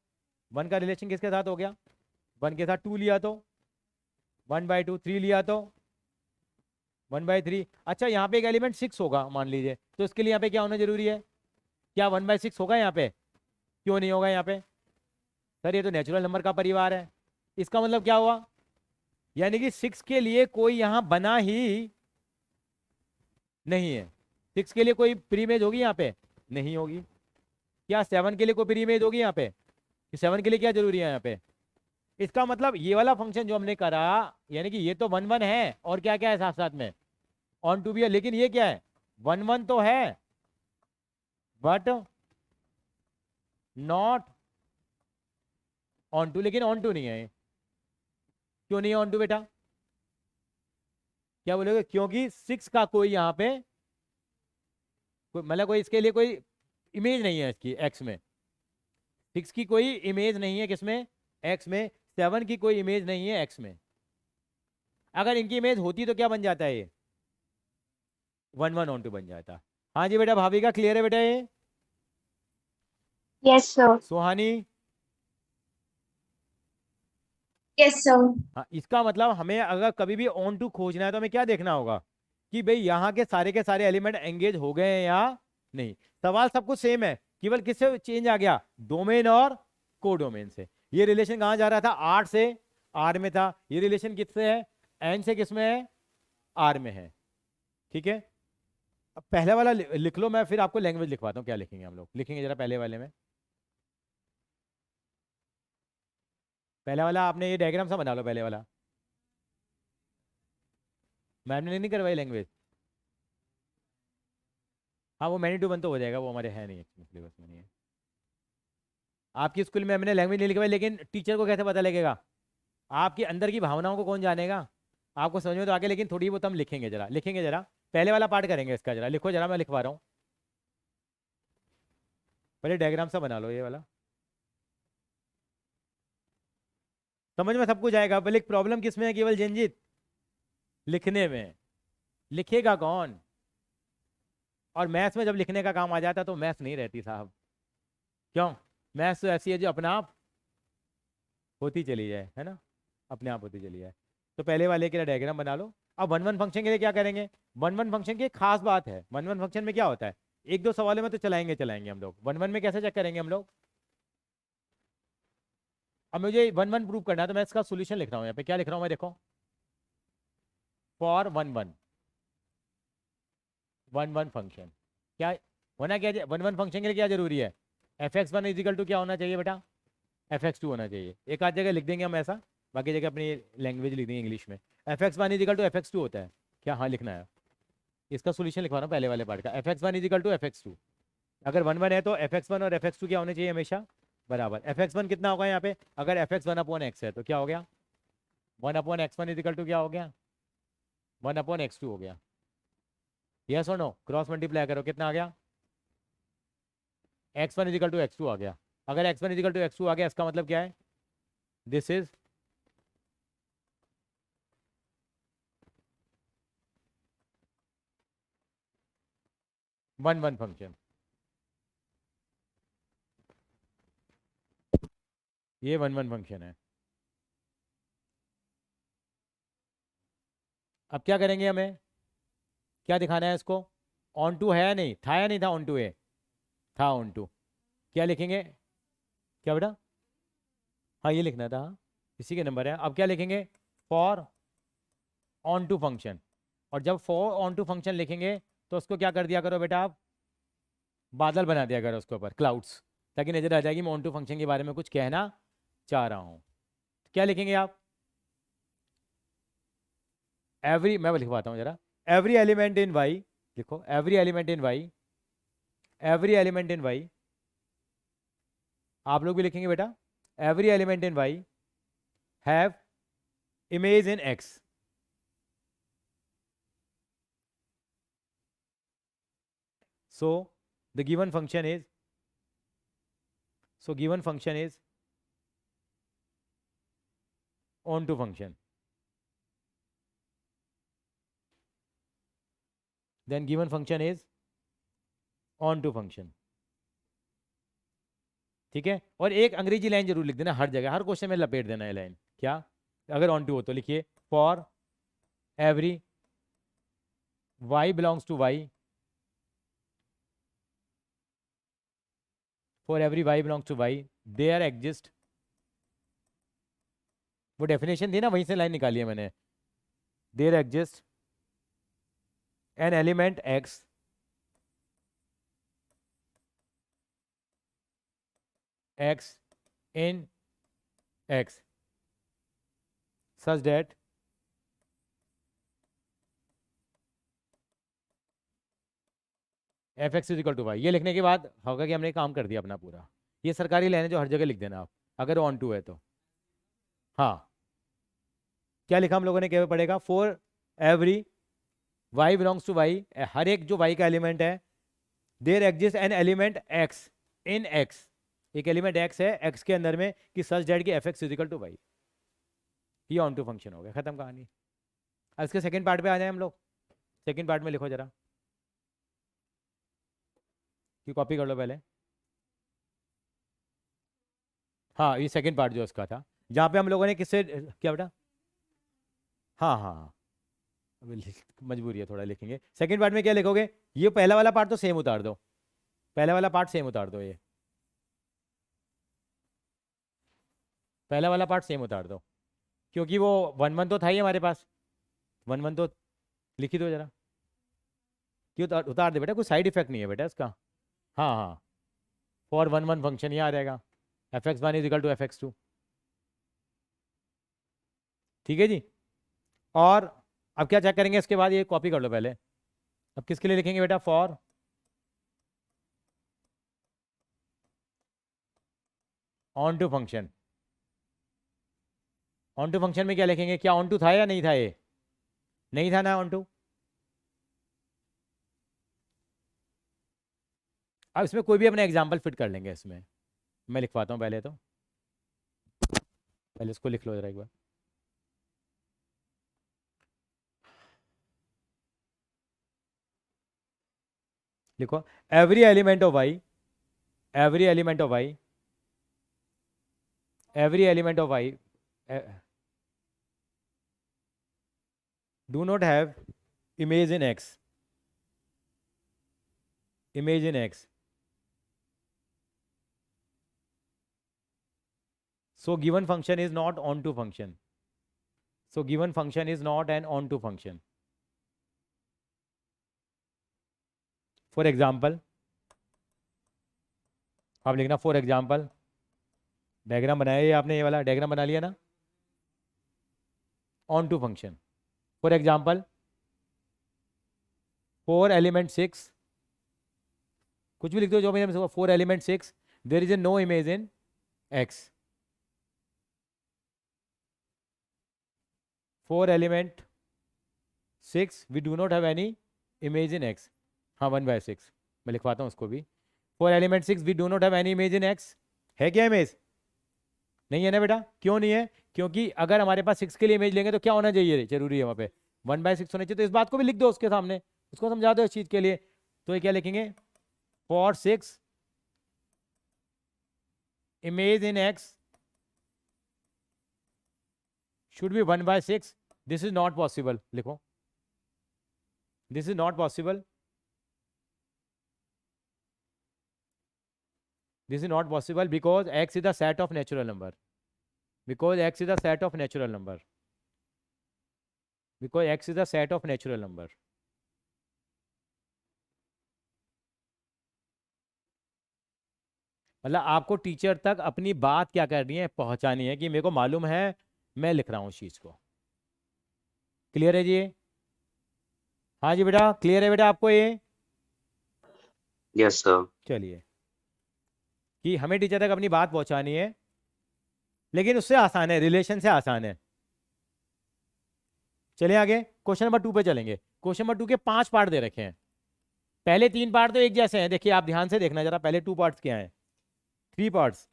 1 का रिलेशन किसके साथ हो गया? 1 के साथ 2 लिया तो 1/2, 3 लिया तो 1/3। अच्छा, यहाँ पे एक एलिमेंट 6 होगा मान लीजिए, तो इसके लिए यहाँ पे क्या होना जरूरी है? क्या 1/6 होगा यहाँ पे? क्यों नहीं होगा यहाँ पे? सर ये तो नेचुरल नंबर का परिवार है। इसका मतलब क्या हुआ? यानी कि 6 के लिए कोई यहाँ बना ही नहीं है। 6 के लिए कोई प्री इमेज होगी यहाँ पे? नहीं होगी। क्या 7 के लिए कोई प्री इमेज होगी यहाँ पे? कि 7 के लिए क्या जरूरी है यहाँ पे? इसका मतलब ये वाला फंक्शन जो हमने करा, यानी कि ये तो 1 1 है, और क्या क्या है साथ साथ में? ऑन टू भी है, लेकिन ये क्या है? 1 1 तो है बट नॉट ऑन टू, लेकिन ऑन टू नहीं है ये। क्यों नहीं है ऑन टू बेटा? क्या बोलोगे? क्योंकि 6 का कोई यहाँ पे मतलब कोई इसके लिए कोई इमेज नहीं है इसकी एक्स में। 6 की कोई इमेज नहीं है किसमें? एक्स में। 7 की कोई इमेज नहीं है एक्स में। अगर इनकी इमेज होती तो क्या बन जाता है? ये 1 1 ऑन टू बन जाता। हाँ जी बेटा, भाभी का क्लियर है बेटा ये? Yes sir. Suhani? Yes sir. हाँ, इसका मतलब हमें अगर कभी भी ऑन टू खोजना है तो हमें क्या देखना होगा कि भाई यहाँ के सारे एलिमेंट एंगेज हो गए हैं या नहीं। सवाल सब कुछ सेम है, केवल किससे चेंज आ गया? डोमेन और कोडोमेन से। ये रिलेशन कहाँ जा रहा था? आर से आर में था। ये रिलेशन किससे है? एन से किस में है? आर में है। ठीक है, अब पहले वाला लिख लो, मैं फिर आपको लैंग्वेज लिखवाता हूँ। क्या लिखेंगे हम लोग? लिखेंगे जरा पहले वाले में। पहले वाला आपने ये डायग्राम सा बना लो, पहले वाला। मैम ने नहीं करवाई लैंग्वेज? हाँ, वो मैनी टू वन तो हो जाएगा, वो हमारे है नहीं सिलेबस में नहीं है। आपकी स्कूल में हमने लैंग्वेज नहीं लिखवाई, लेकिन टीचर को कैसे पता लगेगा? आपके अंदर की भावनाओं को कौन जानेगा? आपको समझ में तो आगे, लेकिन थोड़ी बहुत हम लिखेंगे जरा, लिखेंगे जरा। पहले वाला पार्ट करेंगे इसका, जरा लिखो जरा, मैं लिखवा रहा हूँ। पहले डायग्राम सा बना लो ये वाला। समझ में सब कुछ आएगा, पहले प्रॉब्लम किस में है केवल जंजीत? लिखने में। लिखेगा कौन? और मैथ्स में जब लिखने का काम आ जाता तो मैथ्स नहीं रहती साहब। क्यों? मैथ्स तो ऐसी है जो अपने आप होती चली जाए, है ना? अपने आप होती चली जाए। तो पहले वाले के लिए डायग्राम बना लो। अब 1 1 फंक्शन के लिए क्या करेंगे? 1 1 फंक्शन की एक खास बात है। 1 1 फंक्शन में क्या होता है? एक दो सवालों में तो चलाएंगे चलाएंगे हम लोग। 1 1 में कैसे चेक करेंगे हम लोग? अब मुझे 1 1 प्रूव करना है तो मैं इसका सोल्यूशन लिख रहा हूँ। यहाँ पे क्या लिख रहा हूँ मैं, देखो। फॉर 1 1 1 1 फंक्शन क्या होना, क्या 1 1 फंक्शन के लिए क्या जरूरी है? fx1 इजिकल टू क्या होना चाहिए बेटा? fx2 होना चाहिए। एक आध जगह लिख देंगे हम ऐसा, बाकी जगह अपनी लैंग्वेज लिख देंगे इंग्लिश में। fx1 इजिकल टू fx2 होता है क्या? हाँ लिखना है। इसका सोल्यूशन लिखवा रहा हूँ पहले वाले पार्ट का। fx1 is equal to fx2। अगर 1 1 है तो fx1 और fx2 क्या होने चाहिए? हमेशा बराबर। fx1 कितना होगा यहाँ पे? अगर fx1/x है तो क्या हो गया? 1/x1 इजिकल टू क्या हो गया? 1/x2 हो गया। यस और नो? क्रॉस मल्टीप्लाई करो, कितना आ गया? x1 इजिकल टू x2 आ गया। अगर x1 इजिकल टू x2 आ गया, इसका मतलब क्या है? This is 1 1 function. ये 1 1 फंक्शन है। अब क्या करेंगे हमें? क्या दिखाना है इसको? ऑन टू है या नहीं था? या नहीं था ऑन टू? है, था ऑन टू। क्या लिखेंगे? क्या बेटा? हाँ ये लिखना था, हाँ इसी के नंबर है। अब क्या लिखेंगे? For onto function. और जब फॉर ऑन टू फंक्शन लिखेंगे तो उसको क्या कर दिया करो बेटा आप? बादल बना दिया करो उसके ऊपर, क्लाउड्स, ताकि नजर आ जाएगी मैं ऑन टू फंक्शन के बारे में कुछ कहना चाह रहा हूँ। क्या लिखेंगे आप? एवरी, मैं लिखवाता हूँ जरा। एवरी एलिमेंट इन वाई, लिखो every element in y. Every element in y, आप लोग भी लिखेंगे बेटा। Every element in y have image in x. So the given function is, given function is onto function. Then given function is onto function. ठीक है, और एक अंग्रेजी लाइन जरूर लिख देना हर जगह, हर क्वेश्चन में लपेट देना ये लाइन। क्या? अगर ऑन टू हो तो लिखिए for every y belongs to y, for every y belongs to y there exist, वो डेफिनेशन थी ना, वहीं से लाइन निकाली है मैंने, there exist an element x x in x such that f x is equal to y. ये लिखने के बाद होगा कि हमने काम कर दिया अपना पूरा। ये सरकारी लाइन है जो हर जगह लिख देना आप, अगर ऑन टू है तो। हाँ, क्या लिखा हम लोगों ने, क्या पड़ेगा, for every y belongs to y, हर एक जो y का एलिमेंट है, there exist an element x in x, एक एलिमेंट x है x के अंदर में, कि सच डेट की f x is equal to y. ये ऑन टू फंक्शन हो गया, खत्म कहानी। अब इसके सेकंड पार्ट पे आ जाए हम लोग। सेकंड पार्ट में लिखो जरा, कि कॉपी कर लो पहले। हाँ, ये सेकंड पार्ट जो इसका था, जहाँ पे हम लोगों ने किससे, क्या बेटा, हाँ हाँ हाँ, मजबूरी है थोड़ा, लिखेंगे। सेकंड पार्ट में क्या लिखोगे, ये पहला वाला पार्ट तो सेम उतार दो, पहला वाला पार्ट सेम उतार दो, ये पहला वाला पार्ट सेम उतार दो, क्योंकि वो 1 1 तो था ही हमारे पास, 1 1 तो लिख ही दो जरा। क्यों उतार दे बेटा, कोई साइड इफेक्ट नहीं है बेटा इसका। हाँ हाँ, फॉर 1 1 फंक्शन ये आ जाएगा, f x one is equal to f x two. ठीक है जी। और अब क्या चेक करेंगे इसके बाद, ये कॉपी कर लो पहले। अब किसके लिए लिखेंगे बेटा, for onto function. Onto function में क्या लिखेंगे, क्या ऑन टू था या नहीं था, ये नहीं था ना ऑन टू। अब इसमें कोई भी अपना एग्जाम्पल फिट कर लेंगे इसमें। मैं लिखवाता हूँ पहले, तो पहले इसको लिख लो जरा एक बार। लिखो every element of y, every element of y, every element of y do not have image in x, image in x, so given function is not on to function, so given function is not an on to function. For example, आप लिखना for example, diagram बनाया ये आपने, ये वाला diagram बना लिया ना, onto function. For example, for element 6, कुछ भी लिख दो जो मैंने, for element 6 there is a no image in x, for element 6 we do not have any image in x. हाँ 1/6 मैं लिखवाता हूँ उसको भी, for element 6 we do not have any image in x. है क्या इमेज? नहीं है ना बेटा, क्यों नहीं है? क्योंकि अगर हमारे पास 6 के लिए इमेज लेंगे तो क्या होना चाहिए, जरूरी है वहाँ पे 1/6 होना चाहिए। तो इस बात को भी लिख दो उसके सामने, उसको समझा दो इस चीज़ के लिए। तो ये क्या लिखेंगे, for 6 image in x should be 1/6, this is not possible, लिखो this is not possible, this is not possible because x is the set of natural number, because x is the set of natural number, because x is the set of natural number। मतलब आपको teacher तक अपनी बात क्या करनी है, पहुंचानी है, कि मेरे को मालूम है, मैं लिख रहा हूं उस चीज को। क्लियर है जी? हाँ जी बेटा, क्लियर है बेटा आपको ये? Yes sir. चलिए, कि हमें टीचर तक अपनी बात पहुंचानी है, लेकिन उससे आसान है, रिलेशन से आसान है। चलिए आगे क्वेश्चन नंबर 2 पे चलेंगे। क्वेश्चन नंबर 2 के 5 पार्ट दे रखे हैं। पहले 3 पार्ट तो एक जैसे हैं, देखिए आप ध्यान से देखना जरा, पहले 2 पार्ट्स क्या हैं, 3 पार्ट्स।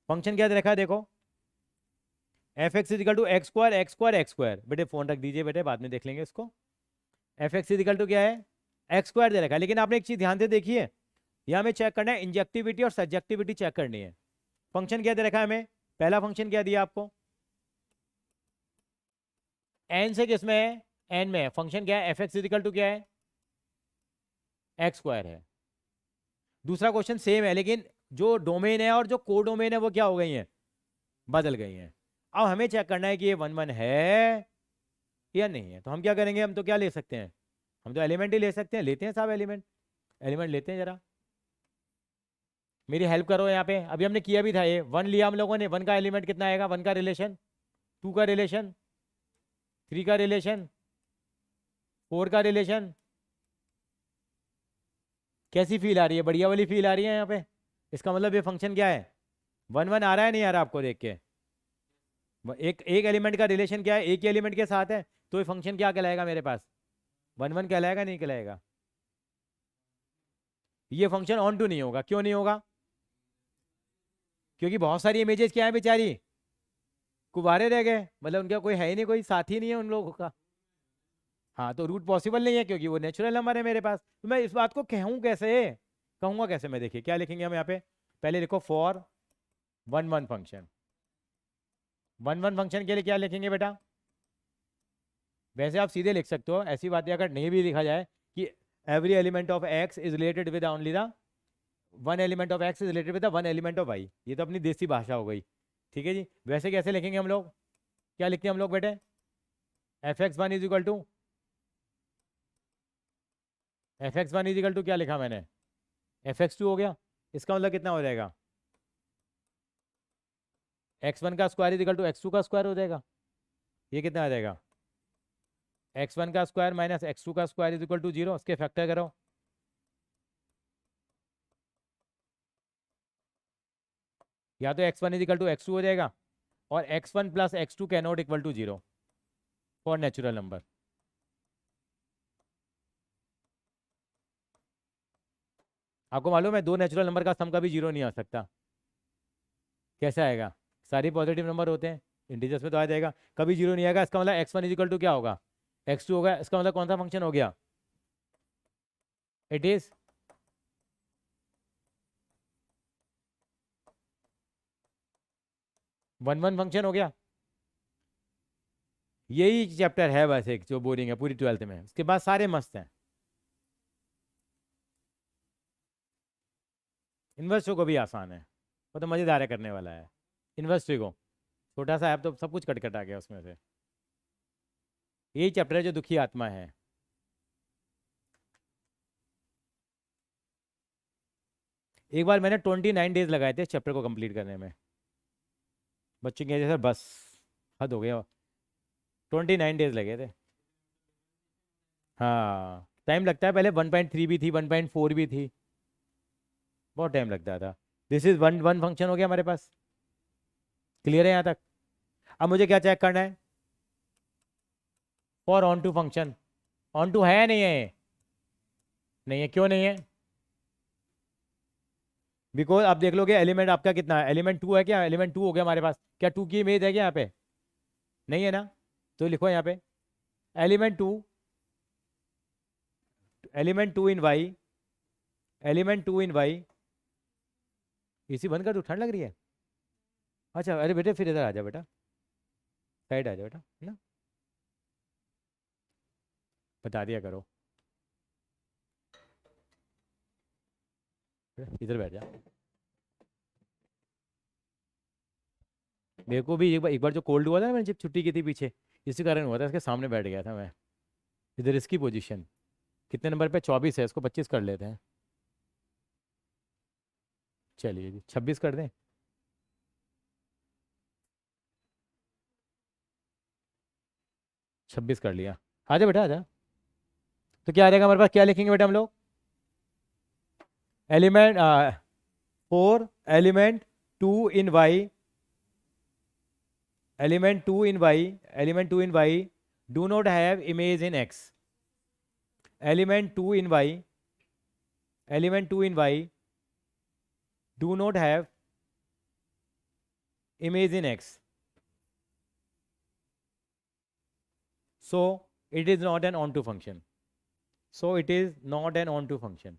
फंक्शन क्या दे रखा है, देखो f x is equal to x square, x square, x square. बेटे फोन रख दीजिए बेटे, बाद में देख लेंगे इसको। एफ एक्स इजिकल टू क्या है, एक्स स्क्वायर दे रखा है, लेकिन आपने एक चीज ध्यान से देखी है, यहाँ हमें चेक करना है इंजेक्टिविटी और सब्जेक्टिविटी चेक करनी है। फंक्शन क्या दे रखा है हमें, पहला फंक्शन क्या दिया आपको, एन से किसमें है, एन में है, फंक्शन क्या है, एफ एक्स इजिकल टू क्या है, एक्स स्क्वायर है। दूसरा क्वेश्चन सेम है, लेकिन जो डोमेन है और जो को डोमेन है वो क्या हो गई हैं, बदल गई हैं। अब हमें चेक करना है कि ये 1 1 है या नहीं है। तो हम क्या करेंगे, हम तो क्या ले सकते हैं, हम तो एलिमेंट ही ले सकते हैं, लेते हैं साहब एलिमेंट, एलिमेंट लेते हैं जरा, मेरी हेल्प करो यहाँ पे। अभी हमने किया भी था, ये 1 लिया हम लोगों ने, 1 का एलिमेंट कितना आएगा, 1 का रिलेशन, 2 का रिलेशन, 3 का रिलेशन, 4 का रिलेशन। कैसी फील आ रही है, बढ़िया वाली फील आ रही है यहाँ पे। इसका मतलब ये फंक्शन क्या है, 1 1 आ रहा है नहीं आ रहा आपको देख के, एक एक एलिमेंट का रिलेशन क्या है, एक ही एलिमेंट के साथ है, तो ये फंक्शन क्या कहलाएगा मेरे पास, 1 1 कहलाएगा नहीं कहलाएगा। ये फंक्शन ऑन टू नहीं होगा, क्यों नहीं होगा, क्योंकि बहुत सारी इमेजेस क्या है बेचारी, कुवारे रह गए, मतलब उनका कोई है ही नहीं, कोई साथी नहीं है उन लोगों का। हाँ, तो रूट पॉसिबल नहीं है क्योंकि वो नेचुरल नंबर है मेरे पास। तो मैं इस बात को कहूँ कैसे, कहूँगा कैसे मैं, देखिए क्या लिखेंगे हम यहाँ पे, पहले लिखो फॉर 1 1 फंक्शन। 1 1 फंक्शन के लिए क्या लिखेंगे बेटा, वैसे आप सीधे लिख सकते हो, ऐसी बातें अगर नहीं भी लिखा जाए कि every element of x is related with only the 1 element of x is related with the 1 element of y, ये तो अपनी देसी भाषा हो गई, ठीक है जी। वैसे कैसे लिखेंगे हम लोग, क्या लिखते हैं हम लोग बेटे, f x one is equal to, f x one is equal to क्या लिखा मैंने, एफ एक्स टू हो गया। इसका मतलब कितना हो जाएगा, एक्स वन का square is equal to x two का स्क्वायर हो जाएगा। ये कितना आ जाएगा, एक्स वन का स्क्वायर माइनस एक्स टू का स्क्वायर इज इक्वल टू 0, इसके फैक्टर करो, या तो x one is equal to x two हो जाएगा, और x one plus x two can not equal to 0 for natural number. आपको मालूम है 2 नेचुरल नंबर का सम कभी 0 नहीं आ सकता, कैसे आएगा, सारे पॉजिटिव नंबर होते हैं, इंटीजर्स में तो आ जाएगा, कभी 0 नहीं आएगा। इसका मतलब x one is equal to क्या होगा, एक्स टू होगा, इसका मतलब कौन सा फंक्शन हो गया, it is one one function हो गया। यही चैप्टर है बस एक जो बोरिंग है पूरी 12th में, उसके बाद सारे मस्त हैं। इन्वर्स को भी आसान है, वो तो मज़ेदार है करने वाला है, इन्वर्स को छोटा सा है तो सब कुछ कट आ गया उसमें से। यही चैप्टर है जो दुखी आत्मा है। एक बार मैंने 29 डेज लगाए थे चैप्टर को कंप्लीट करने में, बच्चे कहे सर बस हद हो गया, 29 डेज लगे थे। हाँ टाइम लगता है, पहले 1.3 भी थी, 1.4 भी थी, बहुत टाइम लगता था। दिस इज 1 1 फंक्शन हो गया हमारे पास, क्लियर है यहाँ तक। अब मुझे क्या चेक करना है, for onto function, onto है या नहीं है, नहीं है, क्यों नहीं है, बिकॉज आप देख लोगे एलिमेंट आपका कितना है, एलिमेंट 2 है क्या, एलिमेंट 2 हो गया हमारे पास, क्या 2 की इमेज है क्या यहाँ पे, नहीं है ना, तो लिखो यहाँ पे element 2, element 2 in y, element 2 in Y. AC बंद कर दो, ठंड लग रही है। अच्छा अरे बेटे फिर इधर आ जा बेटा, साइड आ जा बेटा, है ना, बता दिया करो, इधर बैठ जा। मेरे को भी एक बार जो कोल्ड हुआ था ना, मैंने जब छुट्टी की थी पीछे, इसी कारण हुआ था, इसके सामने बैठ गया था मैं, इधर इसकी पोजीशन कितने नंबर पे, 24 है, इसको 25 कर लेते हैं, चलिए जी 26 कर दें, 26 कर लिया, आ जा बेटा आ जा। तो क्या आ जाएगा हमारे पास, क्या लिखेंगे बेटा हम लोग, element 4 element 2 in y, element 2 in y, element 2 in y do not have image in x, element 2 in y, element 2 in y do not have image in x, so it is not an onto function, so it is not an onto function.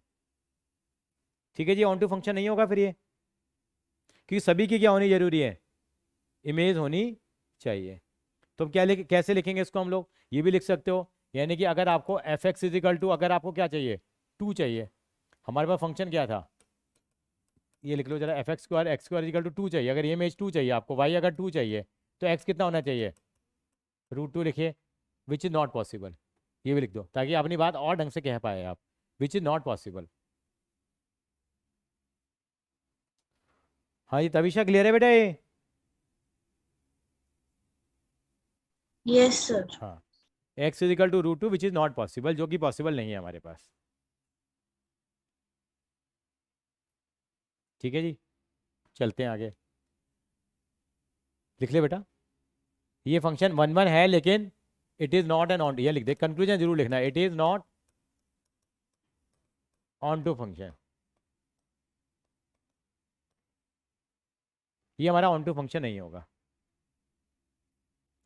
ठीक है जी, on to function नहीं होगा फिर ये, क्योंकि सभी की क्या होनी जरूरी है, इमेज होनी चाहिए। तो हम कैसे लिखेंगे इसको हम लोग, ये भी लिख सकते हो, यानी कि अगर आपको एफ एक्स इजिकल टू, अगर आपको क्या चाहिए, 2 चाहिए, हमारे पास फंक्शन क्या था, ये लिख लो जरा, f x square is equal to 2 चाहिए, अगर ये इमेज 2 चाहिए आपको, वाई अगर 2 चाहिए, तो एक्स कितना होना चाहिए, √2 लिखिए, विच इज़ नॉट पॉसिबल। ये भी लिख दो ताकि अपनी बात और ढंग से कह पाए आप, विच इज़ नॉट पॉसिबल। हाँ जी तविशा, क्लियर है बेटा ये? Yes, sir. हाँ, x is equal to √2 which is not possible, जो कि पॉसिबल नहीं है हमारे पास। ठीक है जी, चलते हैं आगे, लिख ले बेटा, ये फंक्शन 1 1 है लेकिन it is not an on, ये लिख दे, कंक्लूजन जरूर लिखना, it is not onto function. ये हमारा ऑन टू फंक्शन नहीं होगा।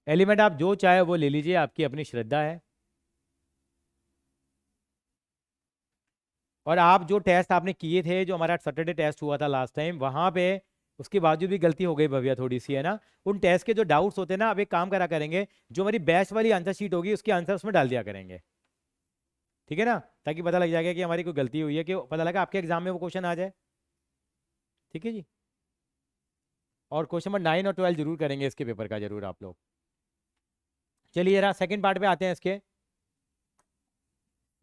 एलिमेंट आप जो चाहे वो ले लीजिए, आपकी अपनी श्रद्धा है। और आप जो टेस्ट आपने किए थे, जो हमारा सैटरडे टेस्ट हुआ था लास्ट टाइम, वहां पे उसके बावजूद भी गलती हो गई भव्या थोड़ी सी, है ना, उन टेस्ट के जो डाउट्स होते हैं ना, अब एक काम करा करेंगे, जो हमारी बैच वाली आंसर शीट होगी उसके आंसर उसमें डाल दिया करेंगे, ठीक है ना, ताकि पता लग जाएगा कि हमारी कोई गलती हुई है, कि पता लगा आपके एग्जाम में वो क्वेश्चन आ जाए। ठीक है जी, और क्वेश्चन नंबर 9 और 12 जरूर करेंगे इसके पेपर का, जरूर आप लोग। चलिए जरा सेकंड पार्ट पे आते हैं इसके,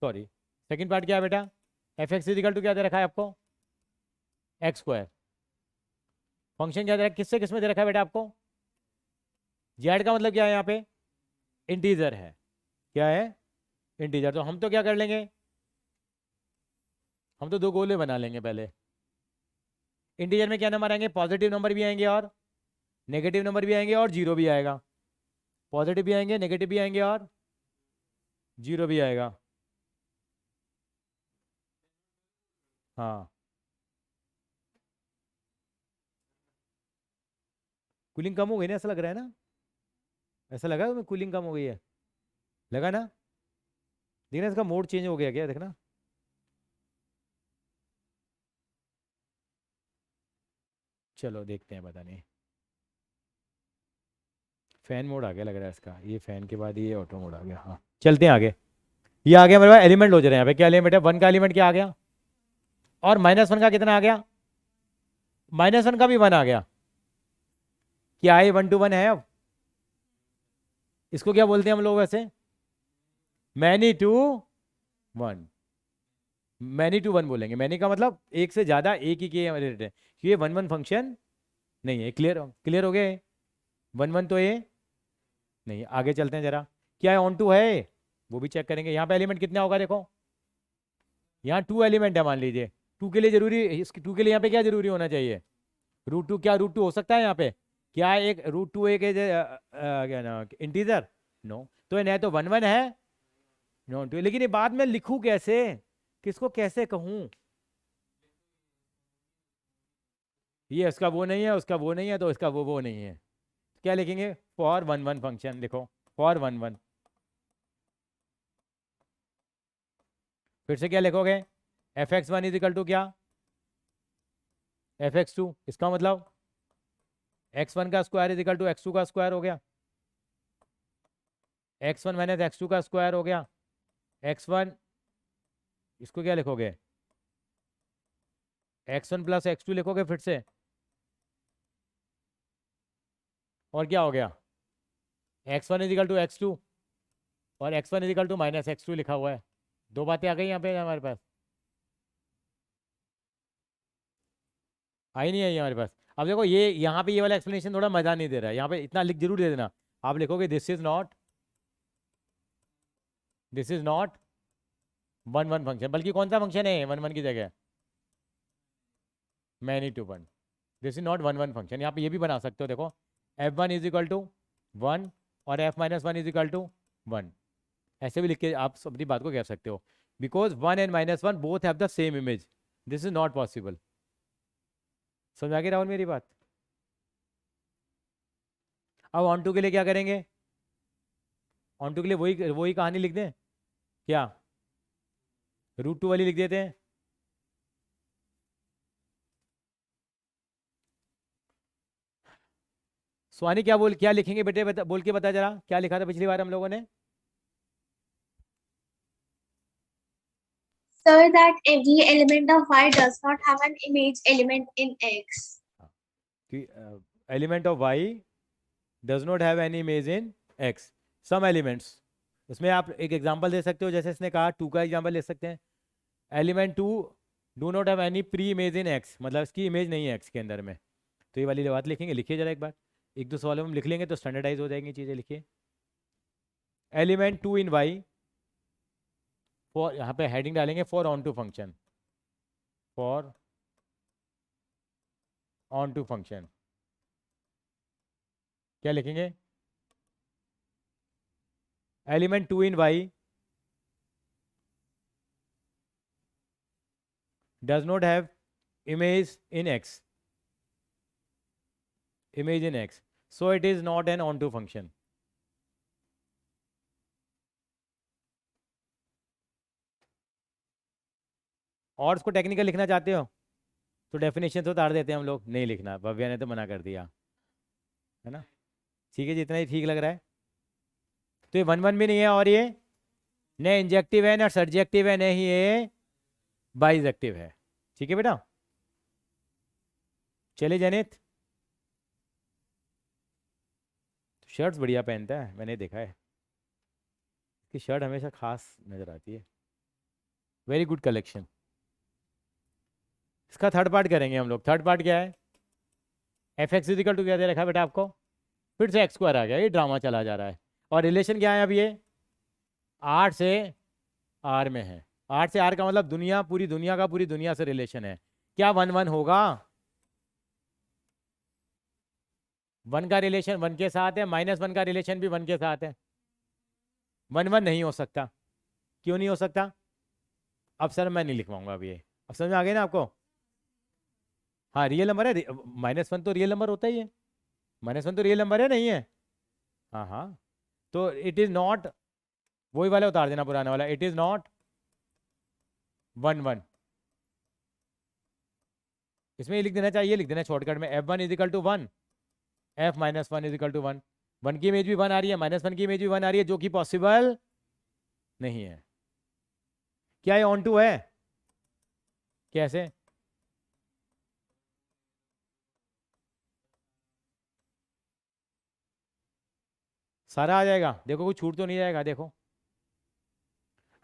सॉरी सेकंड पार्ट क्या है बेटा, एफ एक्स इजिकल टू क्या दे रखा है आपको, एक्स स्क्वायर, फंक्शन क्या दे रखा है, किससे किस में दे रखा है बेटा आपको, जेड का मतलब क्या है यहाँ पे, इंटीजर है, क्या है, इंटीजर। तो हम तो क्या कर लेंगे, हम तो 2 गोले बना लेंगे पहले। इंटीजर में क्या नंबर आएंगे, पॉजिटिव नंबर भी आएंगे और नेगेटिव नंबर भी आएंगे और जीरो भी आएगा, पॉजिटिव भी आएंगे, नेगेटिव भी आएंगे और जीरो भी आएगा। हाँ, कूलिंग कम हो गई ना, ऐसा लग रहा है ना, ऐसा लगा तुम्हें कूलिंग कम हो गई है, लगा ना, देखना इसका मोड चेंज हो गया क्या, देखना, चलो देखते हैं, पता नहीं, फैन मोड आ गया लग रहा है इसका, ये फैन के बाद ये ऑटो मोड आ गया। हाँ चलते हैं आगे, ये आ गया मेरे पास एलिमेंट हो जा रहे हैं यहाँ पे, क्या एलिमेंट है, 1 का एलिमेंट क्या आ गया, और -1 का कितना आ गया, -1 का भी 1 आ गया, क्या ये 1 to 1 है अब, इसको क्या बोलते हैं हम लोग वैसे, मैनी टू 1, मैनी टू 1 बोलेंगे, मैनी का मतलब एक से ज्यादा, एक ही के रिलेटेड है, ये 1 1 फंक्शन नहीं है। क्लियर क्लियर हो गए, 1 1 तो ये नहीं। आगे चलते हैं जरा, क्या है ऑन टू है, वो भी चेक करेंगे। यहाँ पे एलिमेंट कितना होगा देखो, यहाँ 2 एलिमेंट है मान लीजिए, 2 के लिए जरूरी, इसकी 2 के लिए यहाँ पे क्या जरूरी होना चाहिए, √2, क्या √2 हो सकता है यहाँ पे, क्या एक √2 एक क्या ना इंटीजर, नो, तो ये नहीं तो 1 1 है, नो 2, लेकिन ये बाद में लिखूं कैसे, किसको कैसे कहूं, ये इसका वो नहीं है, उसका वो नहीं है, तो इसका वो नहीं है, क्या लिखेंगे, फॉर 1 1 फंक्शन लिखो, फॉर 1 1, फिर से क्या लिखोगे, f(x1) इजिकल टू क्या, f(x2), इसका मतलब x1 का स्क्वायर इजिकल टू x2 का स्क्वायर हो गया, x1 माइनस x2 का स्क्वायर हो गया, x1, इसको क्या लिखोगे, x1 प्लस x2 लिखोगे फिर से, और क्या हो गया, x1 इजिकल टू x2 और x1 is equal to minus x2 लिखा हुआ है, 2 बातें आ गई यहाँ पे हमारे पास, आई नहीं आई हमारे पास। अब देखो ये यहाँ पे ये वाला एक्सप्लेनेशन थोड़ा मजा नहीं दे रहा है, यहाँ पे इतना लिख जरूर दे देना, आप लिखोगे दिस इज नॉट 1 1 फंक्शन, बल्कि कौन सा फंक्शन है 1 1 की जगह, many to 1, this is not 1 1 function. यहाँ पे ये भी बना सकते हो, देखो f1 इज इक्वल टू 1 और f-1 इज इक्वल टू 1, ऐसे भी लिख के आप अपनी बात को कह सकते हो, because 1 and -1 both have the same image, this is not possible. समझ आ गई राहुल मेरी बात। अब ऑन टू के लिए क्या करेंगे, ऑन टू के लिए वही वही कहानी लिख दें क्या, रूट 2 वाली लिख देते हैं। सुहानी क्या लिखेंगे बेटे, बोल के बता जरा, क्या लिखा था पिछली बार हम लोगों ने? Sir, that every element of Y does not have an image element in X. कि element of y does not have any image in x. Some elements, उसमें आप एक एग्जांपल दे सकते हो, जैसे इसने कहा 2 का एग्जांपल ले सकते हैं। Element 2 do not have any pre image in x, मतलब इसकी इमेज नहीं है एक्स के अंदर में। तो ये वाली बात लिखेंगे, लिखिए जरा एक बार, एक दो सवालों में हम लिख लेंगे तो स्टैंडर्डाइज हो जाएंगी चीज़ें। लिखिए एलिमेंट 2 इन वाई फॉर, यहाँ पे हेडिंग डालेंगे for onto function, for onto function. क्या लिखेंगे? Element 2 in y does not have image in x, image in x, so it is not an onto function। और उसको technical लिखना चाहते हो तो डेफिनेशन तो उतार देते हैं हम लोग, नहीं लिखना, भव्या ने तो मना कर दिया है ना। ठीक है, जितना ही ठीक लग रहा है। तो ये 1 1 भी नहीं है, और ये न इंजेक्टिव है, न सब्जेक्टिव है, न ही ये बाइजेक्टिव है। ठीक है बेटा, चले जनित। शर्ट्स बढ़िया पहनता है, मैंने देखा है, इसकी शर्ट हमेशा खास नजर आती है। Very good collection. इसका थर्ड पार्ट करेंगे हम लोग। थर्ड पार्ट क्या है? एफ एक्स इजिकल टू क्या दे रखा है बेटा आपको? फिर से एक्स स्क्वायर आ गया, ये ड्रामा चला जा रहा है। और रिलेशन क्या है अब? ये 8 से आर में है। 8 से आर का मतलब दुनिया, पूरी दुनिया का पूरी दुनिया से रिलेशन है। क्या 1 1 होगा? 1 का रिलेशन 1 के साथ है, -1 का रिलेशन भी 1 के साथ है। 1 1 नहीं हो सकता। क्यों नहीं हो सकता? अब सर मैं नहीं लिखवाऊंगा अब ये। अब समझ में आ गई ना आपको? हाँ, रियल नंबर है, -1 तो रियल नंबर होता ही है। -1 तो रियल नंबर है, नहीं है? हाँ हाँ, तो इट इज नॉट, वही वाला उतार देना पुराना वाला, इट इज नॉट 1 1। इसमें ये लिख देना चाहिए, लिख देना शॉर्टकट में, f1 is equal to 1, f -1 is equal to 1। 1 की इमेज भी 1 आ रही है, -1 की इमेज भी 1 आ रही है, जो कि पॉसिबल नहीं है। क्या ये ऑन टू है? कैसे? सारा आ जाएगा, देखो कुछ छूट तो नहीं जाएगा। देखो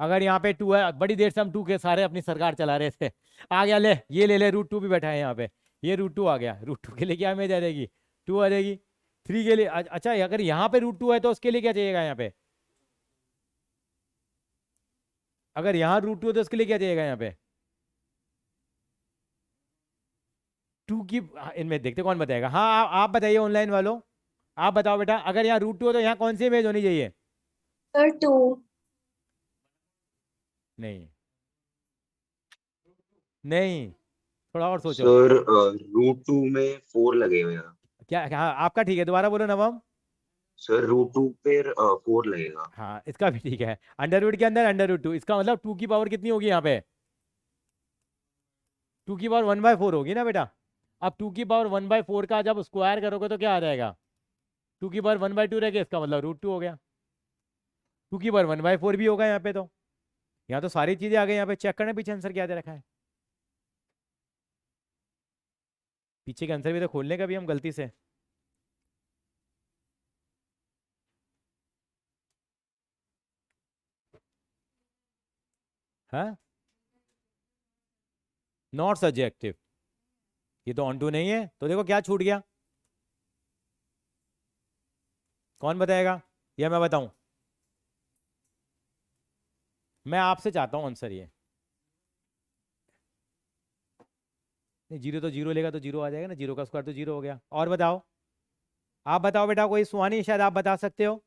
अगर यहाँ पे 2 है, बड़ी देर से हम 2 के सारे अपनी सरकार चला रहे थे, आ गया, ले ये ले ले, √2 भी बैठा है यहाँ पे, ये √2 आ गया। √2 के लिए क्या इमेज आ जाएगी? 2 आ जाएगी। 3 के लिए अच्छा, अगर यहाँ पे √2 है तो उसके लिए क्या चाहिएगा? यहाँ पे अगर यहाँ √2 है तो उसके लिए क्या चाहिएगा? यहाँ पे 2 की, इनमें देखते कौन बताएगा। हाँ आप बताइए ऑनलाइन वालों, आप बताओ बेटा, अगर यहाँ √2 हो तो यहाँ कौन सी इमेज होनी चाहिए? Sir, 2. नहीं नहीं, थोड़ा और सोचो। सर √2 में 4 लगे हुए हैं। क्या? हाँ आपका ठीक है, दोबारा बोलो नवम। सर √2 पे 4 लगेगा। हाँ इसका भी ठीक है, अंडर के अंदर √2, इसका मतलब 2 की पावर कितनी होगी यहाँ पे? 2 की पावर 1/4 होगी ना बेटा। अब 2 की पावर 1/4 का जब स्क्वायर करोगे तो क्या आ जाएगा? 2 की पावर 1/2 रह गया, इसका मतलब √2 हो गया। 2 की पावर 1/4 भी होगा यहाँ पे। तो यहाँ तो सारी चीजें आ गई। यहाँ पे चेक करना पीछे आंसर क्या दे रखा है। पीछे के आंसर भी तो खोलने का भी हम गलती से। हाँ, नॉट सब्जेक्टिव, ये तो ऑन टू नहीं है। तो देखो क्या छूट गया, कौन बताएगा या मैं बताऊं? मैं आपसे चाहता हूं आंसर ये। नहीं, 0 तो 0 लेगा तो 0 आ जाएगा ना, 0 का स्क्वायर तो 0 हो गया। और बताओ, आप बताओ बेटा, कोई सुहानी, शायद आप बता सकते हो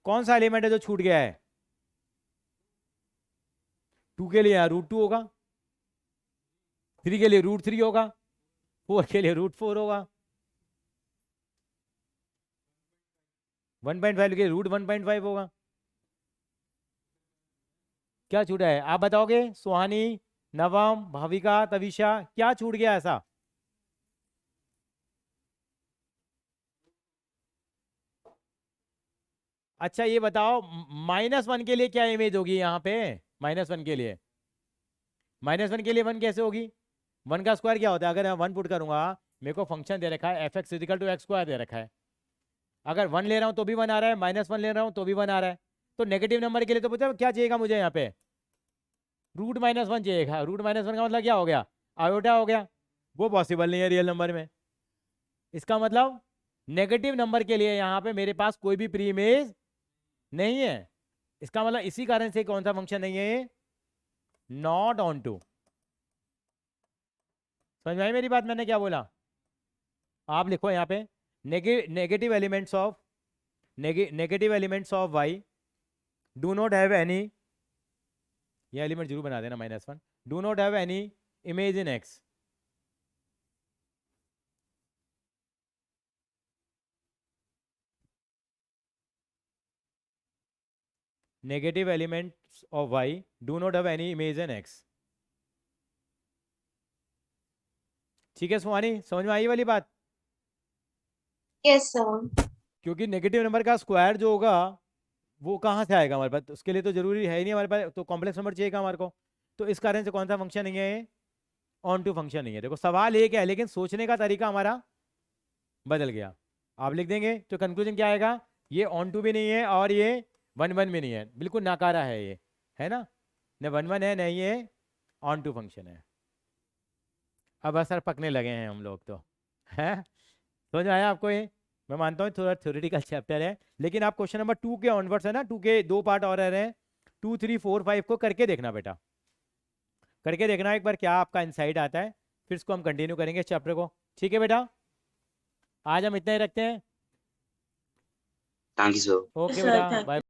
कौन सा एलिमेंट है जो छूट गया है? 2 के लिए √2 होगा, 3 के लिए √3 होगा, 4 के लिए √4 होगा, 1.5 के लिए √1.5 होगा। क्या छूटा है आप बताओगे? सुहानी, नवम, भाविका, तविशा, क्या छूट गया ऐसा? अच्छा ये बताओ, -1 के लिए क्या इमेज होगी यहाँ पे? -1 के लिए, -1 के लिए 1 कैसे होगी? 1 का स्क्वायर क्या होता है? अगर मैं 1 पुट करूंगा, मेरे को फंक्शन दे रखा है f(x = x² दे रखा है। अगर 1 ले रहा हूँ तो भी 1 आ रहा है, -1 ले रहा हूँ तो भी 1 आ रहा है। तो नेगेटिव नंबर के लिए तो पता है क्या चाहिएगा मुझे यहाँ पे? √-1 चाहिएगा। √-1 का मतलब क्या हो गया? आयोटा हो गया। वो पॉसिबल नहीं है रियल नंबर में। इसका मतलब नेगेटिव नंबर के लिए यहाँ पे मेरे पास कोई भी प्री इमेज नहीं है। इसका मतलब इसी कारण से कौन सा फंक्शन नहीं है? Not onto. समझ में आई मेरी बात? मैंने क्या बोला? आप लिखो यहाँ पे negative elements of y do not have any, ये एलिमेंट जरूर बना देना -1, do not have any image in x। Negative elements of y do not have any image in x। ठीक है सुहानी, समझ में आई वाली बात? Yes, sir. क्योंकि नेगेटिव नंबर का स्क्वायर जो होगा वो कहाँ से आएगा हमारे पास? उसके लिए तो जरूरी है ही नहीं हमारे पास, तो कॉम्प्लेक्स नंबर चाहिएगा हमारे को। तो इस कारण से कौन सा फंक्शन नहीं है? ऑन टू फंक्शन नहीं है। देखो सवाल एक है लेकिन सोचने का तरीका हमारा बदल गया। आप लिख देंगे तो कंक्लूजन क्या आएगा? ये ऑन टू भी नहीं है और ये 1-1 भी नहीं है, बिल्कुल नाकारा है ये, है ना? न 1-1 है न ये ऑन टू फंक्शन है। अब असर पकने लगे हैं हम लोग तो, है? समझ में आया आपको ये? मैं मानता हूँ थोड़ा थ्योरेटिकल चैप्टर है, लेकिन आप क्वेश्चन नंबर 2 के ऑनवर्ड्स है ना, 2 के 2 पार्ट और रह रहे हैं, 2, 3, 4, 5 को करके देखना बेटा, करके देखना एक बार क्या आपका इंसाइट आता है, फिर इसको हम कंटिन्यू करेंगे इस चैप्टर को। ठीक है बेटा, आज हम इतना ही रखते हैं। Thank you sir. Okay Sir, बेटा, thank you. बाय।